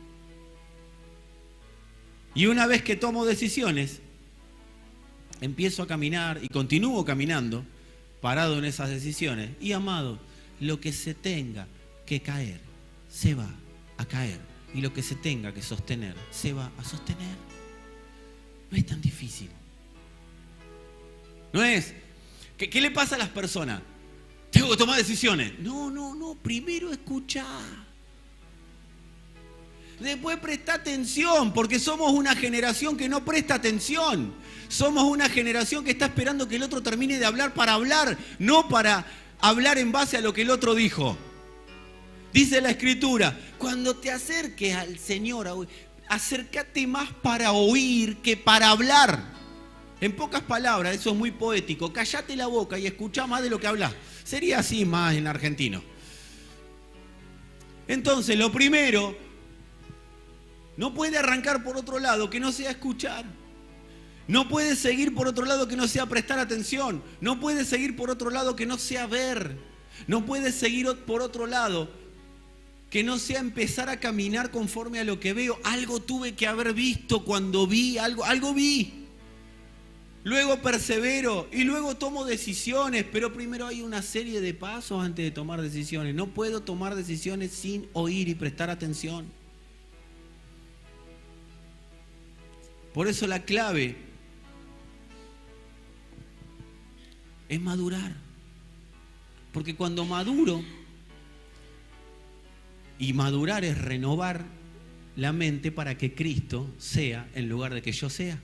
Y una vez que tomo decisiones, empiezo a caminar y continúo caminando, parado en esas decisiones. Y amado, lo que se tenga que caer, se va a caer. Y lo que se tenga que sostener, se va a sostener. No es tan difícil. No es, ¿qué le pasa a las personas? Tengo que tomar decisiones. No, primero escuchá. Después presta atención, porque somos una generación que no presta atención. Somos una generación que está esperando que el otro termine de hablar para hablar, no para hablar en base a lo que el otro dijo. Dice la Escritura, cuando te acerques al Señor, acércate más para oír que para hablar. En pocas palabras, eso es muy poético. Cállate la boca y escuchá más de lo que hablas. Sería así más en argentino. Entonces, lo primero, no puede arrancar por otro lado que no sea escuchar. No puede seguir por otro lado que no sea prestar atención. No puede seguir por otro lado que no sea ver. No puede seguir por otro lado que no sea empezar a caminar conforme a lo que veo. Algo tuve que haber visto cuando vi, algo vi. Luego persevero y luego tomo decisiones, pero primero hay una serie de pasos antes de tomar decisiones. No puedo tomar decisiones sin oír y prestar atención. Por eso la clave es madurar. Porque cuando maduro, y madurar es renovar la mente para que Cristo sea en lugar de que yo sea.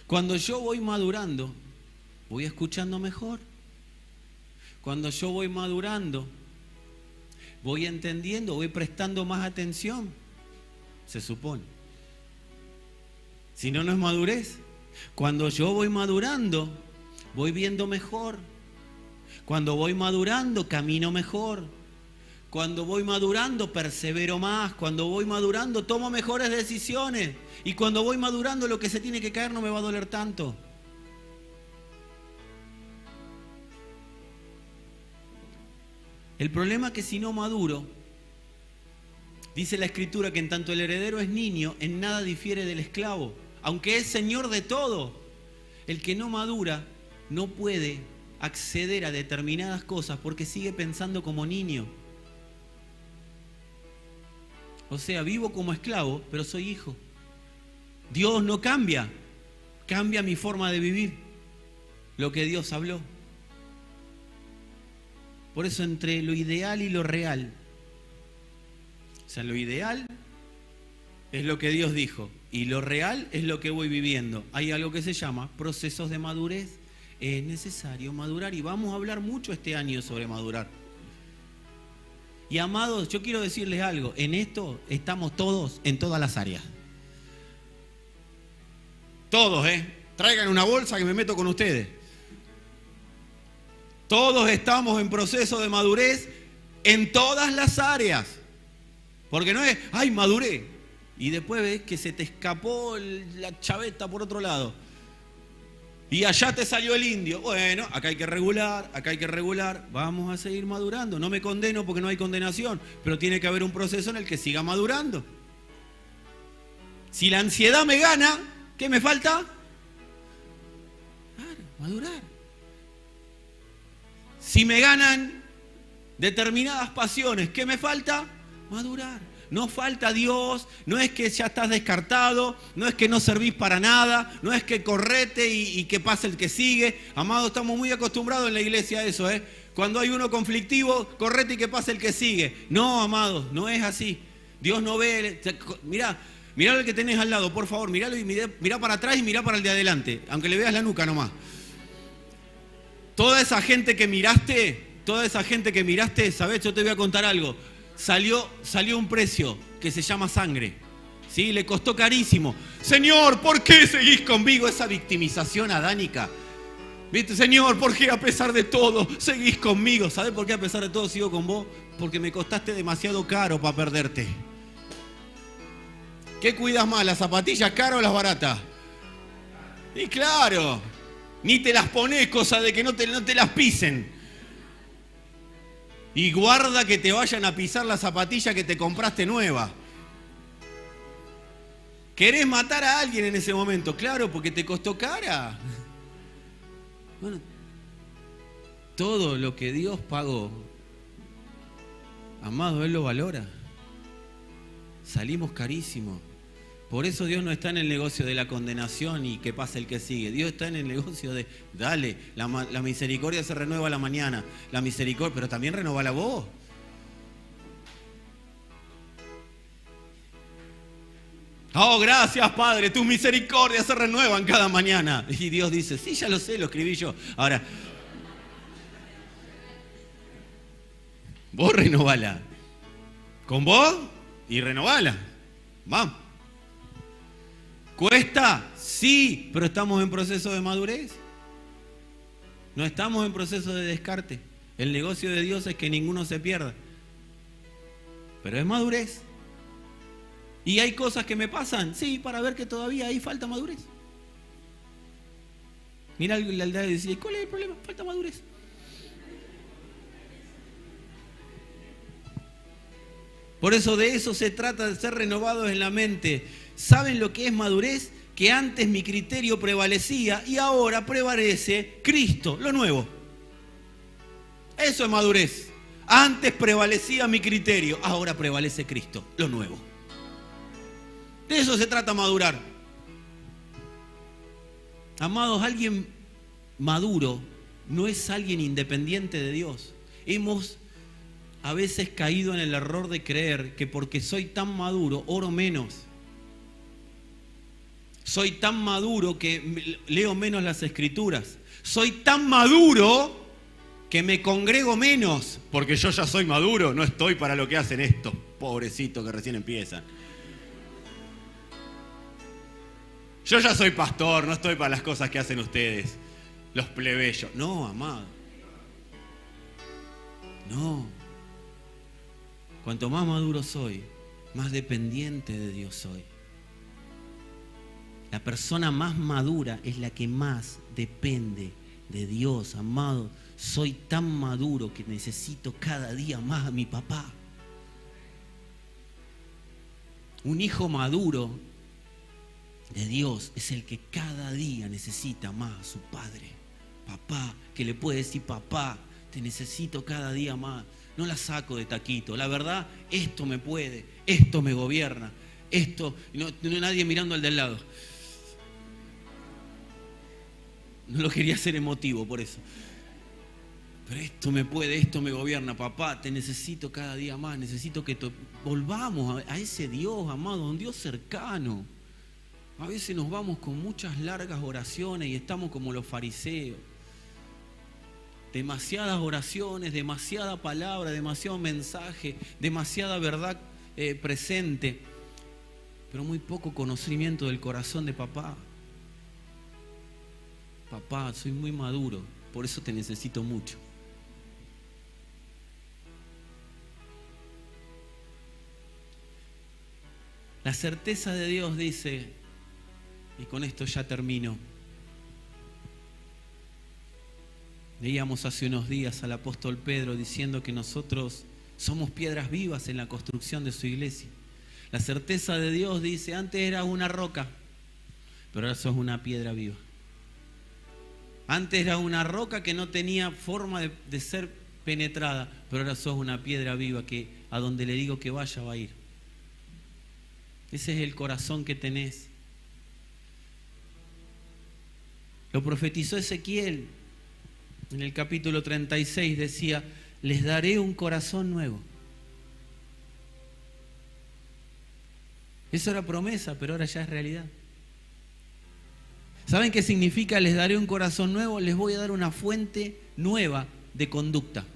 Cuando yo voy madurando, voy escuchando mejor. Cuando yo voy madurando, voy entendiendo, voy prestando más atención, se supone. Si no, no es madurez. Cuando yo voy madurando, voy viendo mejor. Cuando voy madurando, camino mejor. Cuando voy madurando, persevero más. Cuando voy madurando, tomo mejores decisiones. Y cuando voy madurando, lo que se tiene que caer no me va a doler tanto. El problema es que si no maduro, dice la Escritura que en tanto el heredero es niño, en nada difiere del esclavo. Aunque es señor de todo, el que no madura no puede acceder a determinadas cosas porque sigue pensando como niño. O sea, vivo como esclavo, pero soy hijo. Dios no cambia, cambia mi forma de vivir lo que Dios habló. Por eso entre lo ideal y lo real, o sea, lo ideal es lo que Dios dijo y lo real es lo que voy viviendo. Hay algo que se llama procesos de madurez. Es necesario madurar y vamos a hablar mucho este año sobre madurar. Y amados, yo quiero decirles algo, en esto estamos todos en todas las áreas. Todos, traigan una bolsa que me meto con ustedes. Todos estamos en proceso de madurez en todas las áreas. Porque no es, ay, maduré. Y después ves que se te escapó la chaveta por otro lado. Y allá te salió el indio. Bueno, acá hay que regular, acá hay que regular. Vamos a seguir madurando. No me condeno porque no hay condenación. Pero tiene que haber un proceso en el que siga madurando. Si la ansiedad me gana, ¿qué me falta? Claro, madurar. Si me ganan determinadas pasiones, ¿qué me falta? Madurar. No falta Dios, no es que ya estás descartado, no es que no servís para nada, no es que correte y que pase el que sigue. Amado, estamos muy acostumbrados en la iglesia a eso, Cuando hay uno conflictivo, correte y que pase el que sigue. No, amados, no es así. Dios no ve. Mirá el que tenés al lado, por favor, miralo y mirá para atrás y mirá para el de adelante, aunque le veas la nuca nomás. Toda esa gente que miraste, ¿sabés? Yo te voy a contar algo. Salió un precio que se llama sangre. ¿Sí? Le costó carísimo. Señor, ¿por qué seguís conmigo? Esa victimización adánica. ¿Viste? Señor, ¿por qué a pesar de todo seguís conmigo? ¿Sabés por qué a pesar de todo sigo con vos? Porque me costaste demasiado caro para perderte. ¿Qué cuidas más, las zapatillas caras o las baratas? Y claro, ni te las ponés, cosa de que no te las pisen. Y guarda que te vayan a pisar la zapatilla que te compraste nueva. ¿Querés matar a alguien en ese momento? Claro, porque te costó cara. Bueno, todo lo que Dios pagó, amado, Él lo valora. Salimos carísimos. Por eso Dios no está en el negocio de la condenación y que pase el que sigue. Dios está en el negocio de, dale, la misericordia se renueva a la mañana. La misericordia, pero también renovala vos. Oh, gracias, Padre, tus misericordias se renuevan cada mañana. Y Dios dice, sí, ya lo sé, lo escribí yo. Ahora, vos renovala. Con vos y renovala. Vamos. ¿Cuesta? Sí, pero estamos en proceso de madurez. No estamos en proceso de descarte. El negocio de Dios es que ninguno se pierda. Pero es madurez. ¿Y hay cosas que me pasan? Sí, para ver que todavía ahí falta madurez. Mira la aldea y dice, ¿cuál es el problema? Falta madurez. Por eso se trata, de ser renovados en la mente. ¿Saben lo que es madurez? Que antes mi criterio prevalecía y ahora prevalece Cristo, lo nuevo. Eso es madurez. Antes prevalecía mi criterio, ahora prevalece Cristo, lo nuevo. De eso se trata madurar. Amados, alguien maduro no es alguien independiente de Dios. Hemos a veces caído en el error de creer que porque soy tan maduro, oro menos. Soy tan maduro que leo menos las escrituras. Soy tan maduro que me congrego menos. Porque yo ya soy maduro, no estoy para lo que hacen estos pobrecitos que recién empiezan. Yo ya soy pastor, no estoy para las cosas que hacen ustedes, los plebeyos. No, amado. No. Cuanto más maduro soy, más dependiente de Dios soy. La persona más madura es la que más depende de Dios, amado. Soy tan maduro que necesito cada día más a mi papá. Un hijo maduro de Dios es el que cada día necesita más a su padre. Papá, que le puede decir, papá, te necesito cada día más. No la saco de taquito. La verdad, esto me puede, esto me gobierna, esto, no nadie mirando al del lado. No lo quería hacer emotivo por eso. Pero esto me puede, esto me gobierna, papá, te necesito cada día más, necesito que volvamos a ese Dios, amado, un Dios cercano. A veces nos vamos con muchas largas oraciones y estamos como los fariseos. Demasiadas oraciones, demasiada palabra, demasiado mensaje, demasiada verdad presente, pero muy poco conocimiento del corazón de papá. Papá, soy muy maduro, por eso te necesito mucho. La certeza de Dios dice, y con esto ya termino. Leíamos hace unos días al apóstol Pedro diciendo que nosotros somos piedras vivas en la construcción de su iglesia. La certeza de Dios dice, antes eras una roca, pero ahora sos una piedra viva. Antes era una roca que no tenía forma de ser penetrada, pero ahora sos una piedra viva que a donde le digo que vaya va a ir. Ese es el corazón que tenés. Lo profetizó Ezequiel en el capítulo 36, decía, les daré un corazón nuevo. Eso era promesa, pero ahora ya es realidad. ¿Saben qué significa les daré un corazón nuevo? Les voy a dar una fuente nueva de conducta.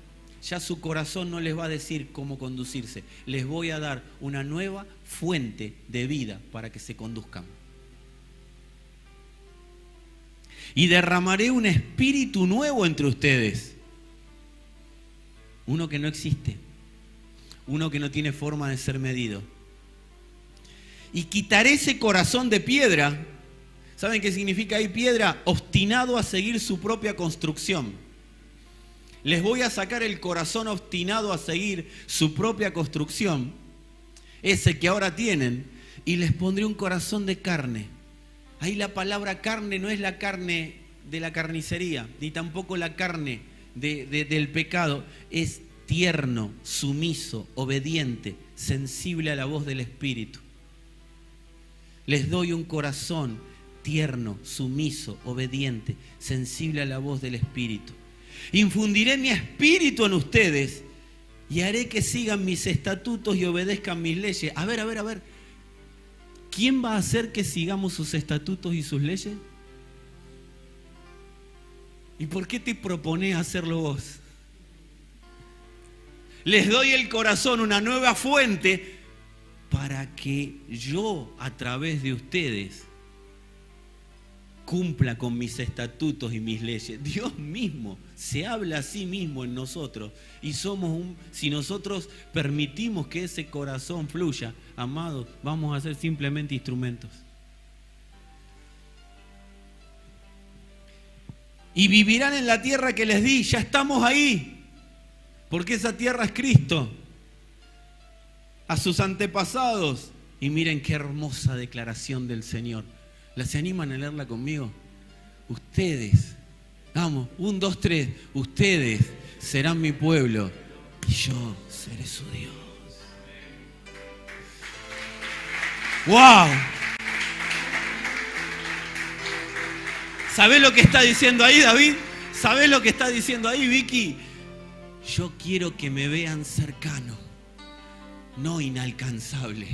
Ya su corazón no les va a decir cómo conducirse. Les voy a dar una nueva fuente de vida para que se conduzcan. Y derramaré un espíritu nuevo entre ustedes. Uno que no existe. Uno que no tiene forma de ser medido. Y quitaré ese corazón de piedra. ¿Saben qué significa ahí piedra? Obstinado a seguir su propia construcción. Les voy a sacar el corazón obstinado a seguir su propia construcción, ese que ahora tienen, y les pondré un corazón de carne. Ahí la palabra carne no es la carne de la carnicería, ni tampoco la carne del pecado. Es tierno, sumiso, obediente, sensible a la voz del Espíritu. Les doy un corazón tierno, sumiso, obediente, sensible a la voz del Espíritu. Infundiré mi espíritu en ustedes y haré que sigan mis estatutos y obedezcan mis leyes. A ver. ¿Quién va a hacer que sigamos sus estatutos y sus leyes? ¿Y por qué te propones hacerlo vos? Les doy el corazón, una nueva fuente, para que yo, a través de ustedes, cumpla con mis estatutos y mis leyes. Dios mismo se habla a sí mismo en nosotros y si nosotros permitimos que ese corazón fluya, amados, vamos a ser simplemente instrumentos. Y vivirán en la tierra que les di. Ya estamos ahí, porque esa tierra es Cristo. A sus antepasados. Y miren qué hermosa declaración del Señor. ¿Se animan a leerla conmigo? Ustedes, vamos, 1, 2, 3. Ustedes serán mi pueblo y yo seré su Dios. ¡Wow! ¿Sabés lo que está diciendo ahí, David? ¿Sabés lo que está diciendo ahí, Vicky? Yo quiero que me vean cercano, no inalcanzable.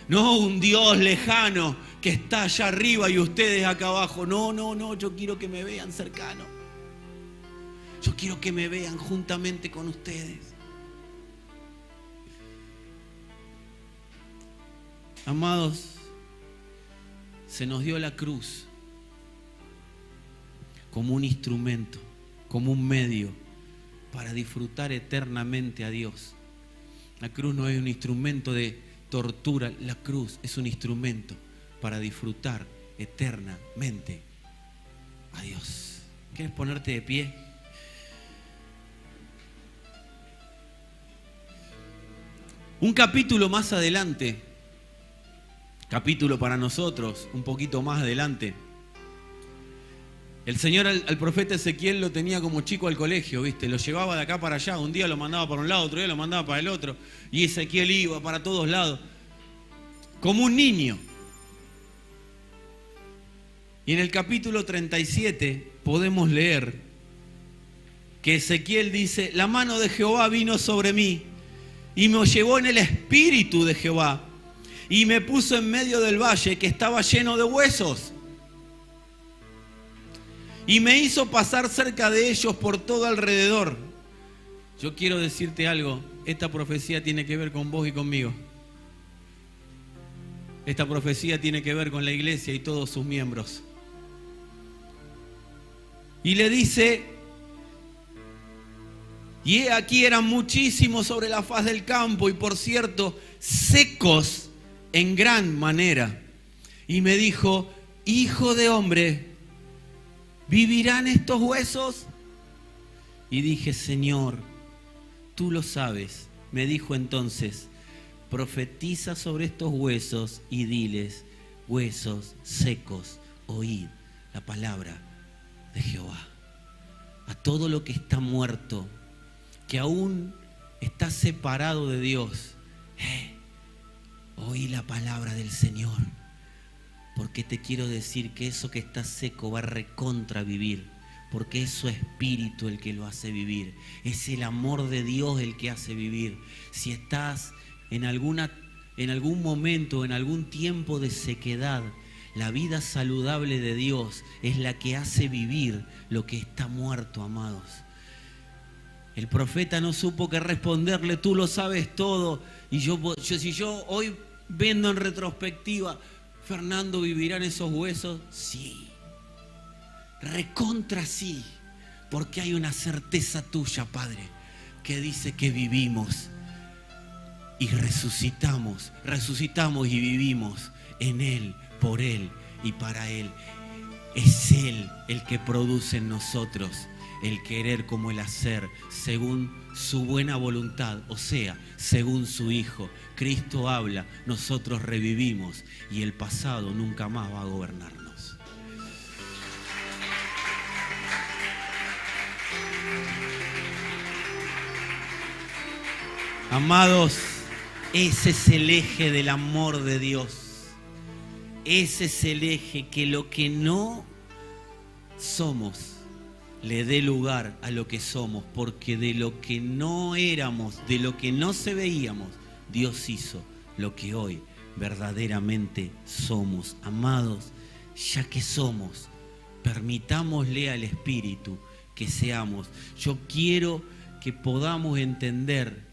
No un Dios lejano que está allá arriba y ustedes acá abajo. No, yo quiero que me vean cercano. Yo quiero que me vean juntamente con ustedes. Amados, se nos dio la cruz como un instrumento, como un medio para disfrutar eternamente a Dios. La cruz no es un instrumento de tortura, la cruz es un instrumento para disfrutar eternamente a Dios. ¿Quieres ponerte de pie? Un capítulo más adelante, capítulo para nosotros, un poquito más adelante, el Señor al profeta Ezequiel lo tenía como chico al colegio, ¿viste? Lo llevaba de acá para allá, un día lo mandaba para un lado, otro día lo mandaba para el otro, y Ezequiel iba para todos lados, como un niño. Y en el capítulo 37 podemos leer que Ezequiel dice: la mano de Jehová vino sobre mí y me llevó en el espíritu de Jehová y me puso en medio del valle que estaba lleno de huesos y me hizo pasar cerca de ellos por todo alrededor. Yo quiero decirte algo, esta profecía tiene que ver con vos y conmigo. Esta profecía tiene que ver con la iglesia y todos sus miembros. Y le dice: y he aquí eran muchísimos sobre la faz del campo, y por cierto, secos en gran manera. Y me dijo: hijo de hombre, ¿vivirán estos huesos? Y dije: Señor, tú lo sabes. Me dijo entonces: profetiza sobre estos huesos y diles: huesos secos, oíd la palabra de Jehová. A todo lo que está muerto, que aún está separado de Dios, oí la palabra del Señor, porque te quiero decir que eso que está seco va a recontra-vivir, porque es su espíritu el que lo hace vivir, es el amor de Dios el que hace vivir. Si estás en algún momento, en algún tiempo de sequedad, la vida saludable de Dios es la que hace vivir lo que está muerto, amados. El profeta no supo qué responderle: tú lo sabes todo. Y si yo hoy viendo en retrospectiva, Fernando, ¿vivirán esos huesos? Sí, recontra sí, porque hay una certeza tuya, Padre, que dice que vivimos y resucitamos y vivimos en Él, por Él y para Él. Es Él el que produce en nosotros el querer como el hacer, según su buena voluntad, o sea, según su Hijo. Cristo habla, nosotros revivimos y el pasado nunca más va a gobernarnos. Amados, ese es el eje del amor de Dios. Ese es el eje, que lo que no somos le dé lugar a lo que somos, porque de lo que no éramos, de lo que no se veíamos, Dios hizo lo que hoy verdaderamente somos. Amados, ya que somos, permitámosle al Espíritu que seamos. Yo quiero que podamos entender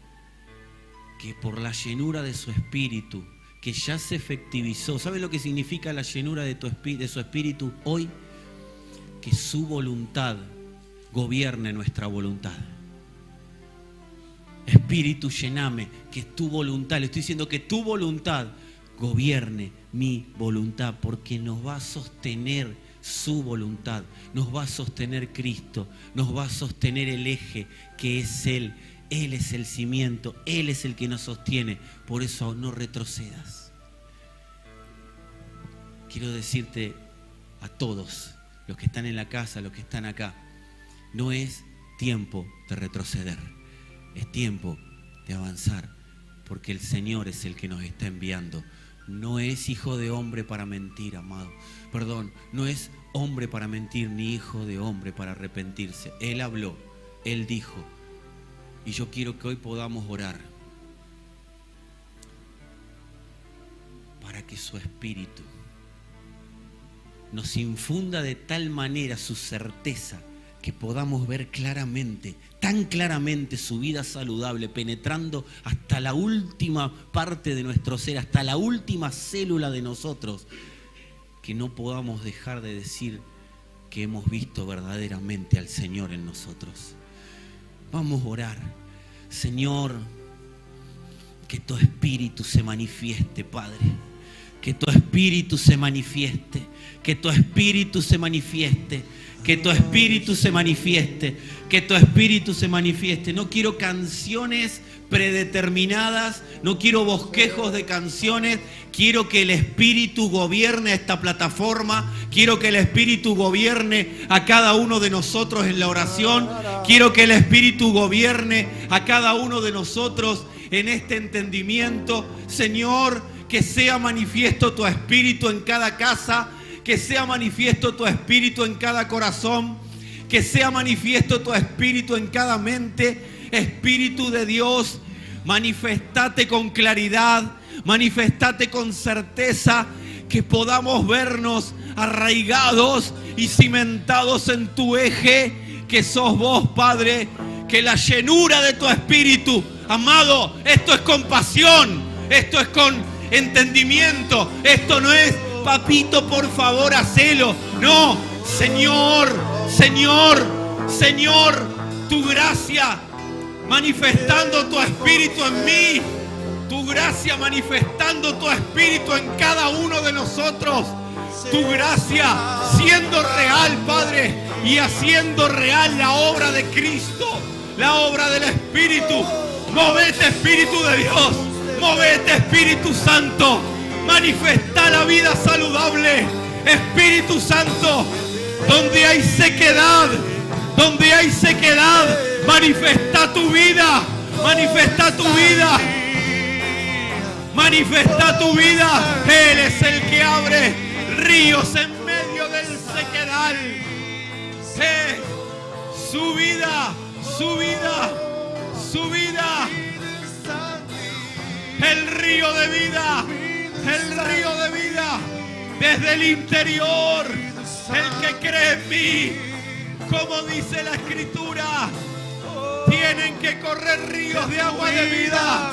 que por la llenura de su Espíritu, que ya se efectivizó. ¿Sabes lo que significa la llenura de su Espíritu hoy? Que su voluntad gobierne nuestra voluntad. Espíritu, llename, que tu voluntad, le estoy diciendo que tu voluntad gobierne mi voluntad, porque nos va a sostener su voluntad, nos va a sostener Cristo, nos va a sostener el eje que es Él. Él es el cimiento, Él es el que nos sostiene. Por eso no retrocedas. Quiero decirte a todos, los que están en la casa, los que están acá, no es tiempo de retroceder, es tiempo de avanzar, porque el Señor es el que nos está enviando. No es hijo de hombre para mentir, amado. Perdón, no es hombre para mentir, ni hijo de hombre para arrepentirse. Él habló, Él dijo. Y yo quiero que hoy podamos orar para que su Espíritu nos infunda de tal manera su certeza, que podamos ver claramente, tan claramente, su vida saludable, penetrando hasta la última parte de nuestro ser, hasta la última célula de nosotros, que no podamos dejar de decir que hemos visto verdaderamente al Señor en nosotros. Vamos a orar. Señor, que tu Espíritu se manifieste, Padre. Que tu Espíritu se manifieste. Que tu Espíritu se manifieste. Que tu Espíritu se manifieste. Que tu Espíritu se manifieste. No quiero canciones predeterminadas. No quiero bosquejos de canciones. Quiero que el Espíritu gobierne esta plataforma. Quiero que el Espíritu gobierne a cada uno de nosotros en la oración. Quiero que el Espíritu gobierne a cada uno de nosotros en este entendimiento. Señor, que sea manifiesto tu Espíritu en cada casa. Que sea manifiesto tu espíritu en cada corazón. Que sea manifiesto tu espíritu en cada mente. Espíritu de Dios, manifestate con claridad, manifestate con certeza, que podamos vernos arraigados y cimentados en tu eje, que sos vos, Padre. Que la llenura de tu espíritu, amado, esto es con pasión, esto es con entendimiento, esto no es, papito, por favor, hacelo. No, Señor, Señor, Señor, tu gracia manifestando tu espíritu en mí, tu gracia manifestando tu espíritu en cada uno de nosotros, tu gracia siendo real, Padre, y haciendo real la obra de Cristo, la obra del Espíritu. Movete, Espíritu de Dios, movete, Espíritu Santo, manifesta la vida saludable, Espíritu Santo. Donde hay sequedad, manifesta tu vida, manifesta tu vida, manifesta tu vida. Él es el que abre ríos en medio del sequedal. Su vida, su vida, su vida. El río de vida, el río de vida desde el interior. El que cree en mí, como dice la Escritura, tienen que correr ríos de agua de vida.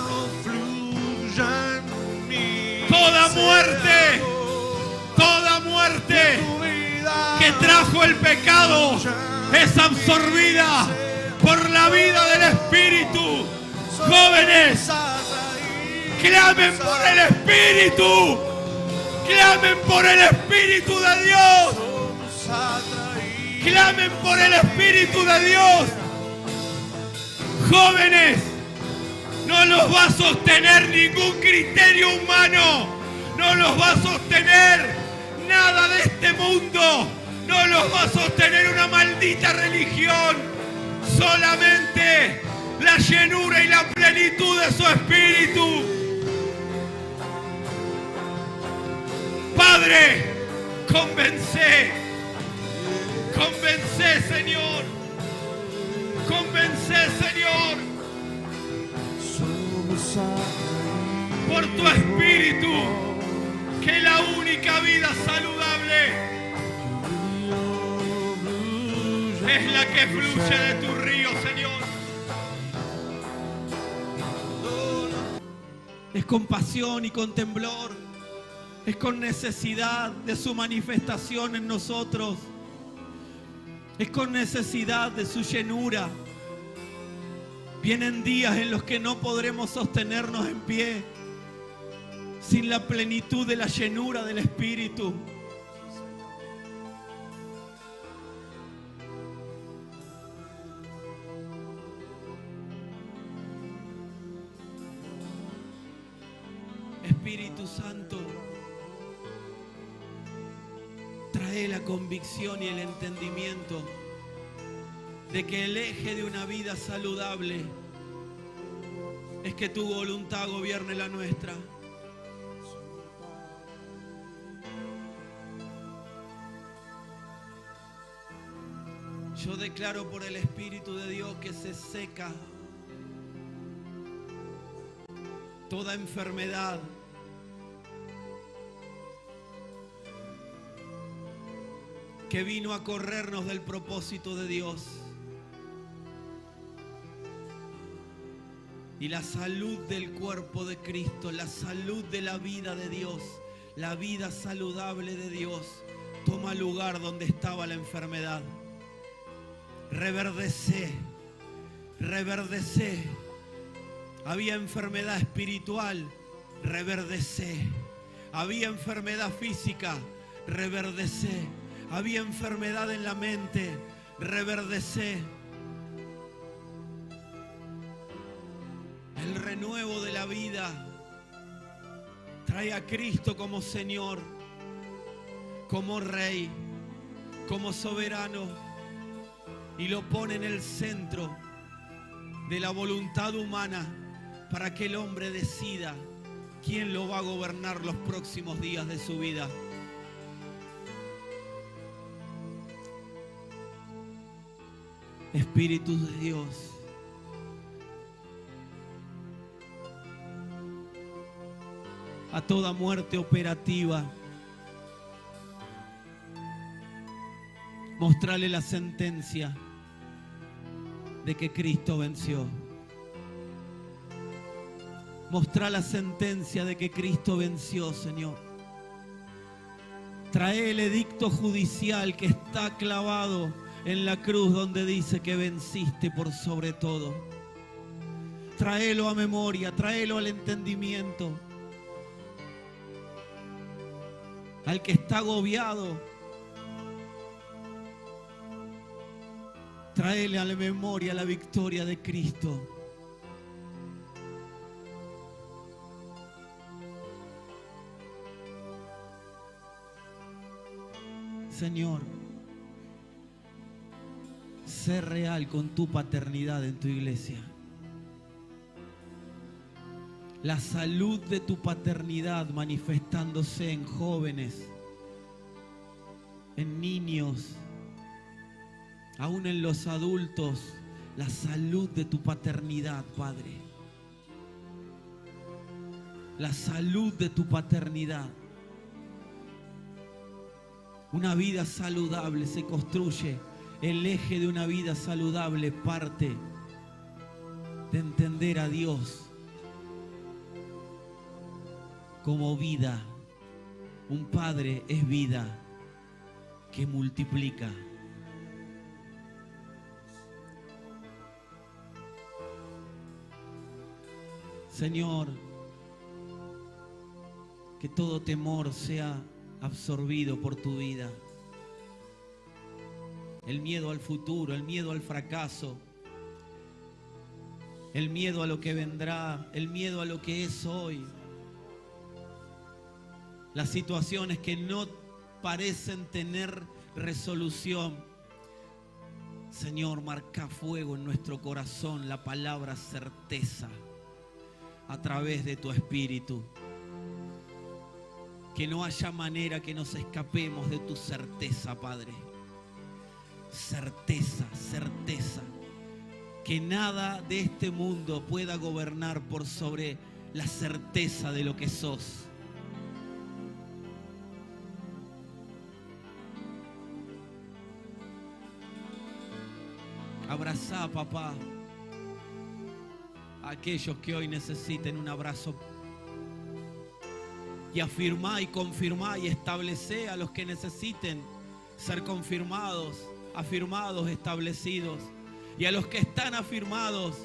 Toda muerte que trajo el pecado es absorbida por la vida del Espíritu. Jóvenes, clamen por el Espíritu, clamen por el Espíritu de Dios. Clamen por el Espíritu de Dios. Jóvenes, no los va a sostener ningún criterio humano. No los va a sostener nada de este mundo. No los va a sostener una maldita religión. Solamente la llenura y la plenitud de su Espíritu. Padre, convence, Señor. Convence, Señor. Por tu Espíritu, que la única vida saludable es la que fluye de tu río, Señor. Es con pasión y con temblor. Es con necesidad de su manifestación en nosotros. Es con necesidad de su llenura. Vienen días en los que no podremos sostenernos en pie sin la plenitud de la llenura del Espíritu. Espíritu Santo, trae la convicción y el entendimiento de que el eje de una vida saludable es que tu voluntad gobierne la nuestra. Yo declaro por el Espíritu de Dios que se seca toda enfermedad, que vino a corrernos del propósito de Dios. Y la salud del cuerpo de Cristo, la salud de la vida de Dios, la vida saludable de Dios, toma lugar donde estaba la enfermedad. Reverdecé, reverdecé. Había enfermedad espiritual, reverdecé. Había enfermedad física, reverdecé. Había enfermedad en la mente, reverdecé. El renuevo de la vida trae a Cristo como Señor, como Rey, como soberano, y lo pone en el centro de la voluntad humana para que el hombre decida quién lo va a gobernar los próximos días de su vida. Espíritu de Dios, a toda muerte operativa, mostrarle la sentencia de que Cristo venció. Mostrar la sentencia de que Cristo venció, Señor. Trae el edicto judicial que está clavado en la cruz donde dice que venciste por sobre todo. Tráelo a memoria, tráelo al entendimiento. Al que está agobiado, tráele a la memoria la victoria de Cristo. Señor, sé real con tu paternidad en tu iglesia. La salud de tu paternidad manifestándose en jóvenes, en niños, aún en los adultos. La salud de tu paternidad, Padre. La salud de tu paternidad. Una vida saludable se construye. El eje de una vida saludable parte de entender a Dios como vida. Un padre es vida que multiplica. Señor, que todo temor sea absorbido por tu vida. El miedo al futuro, el miedo al fracaso, el miedo a lo que vendrá, el miedo a lo que es hoy. Las situaciones que no parecen tener resolución. Señor, marca fuego en nuestro corazón la palabra certeza a través de tu Espíritu. Que no haya manera que nos escapemos de tu certeza, Padre. Certeza, certeza. Que nada de este mundo pueda gobernar por sobre la certeza de lo que sos. Abrazá, papá, a aquellos que hoy necesiten un abrazo. Y afirmá y confirmá y establecé a los que necesiten ser confirmados, afirmados, establecidos. Y a los que están afirmados,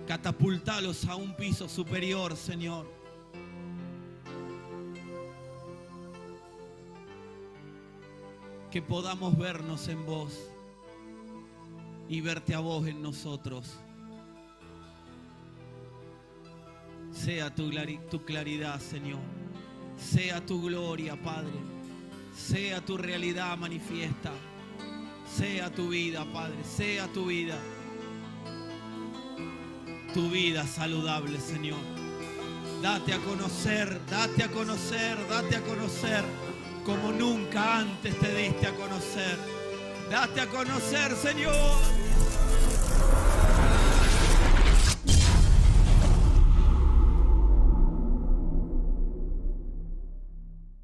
catapultalos a un piso superior, Señor. Que podamos vernos en vos y verte a vos en nosotros. Sea tu claridad, Señor. Sea tu gloria, Padre. Sea tu realidad manifiesta. Sea tu vida, Padre. Sea tu vida. Tu vida saludable, Señor. Date a conocer, date a conocer, date a conocer como nunca antes te diste a conocer. Date a conocer, Señor.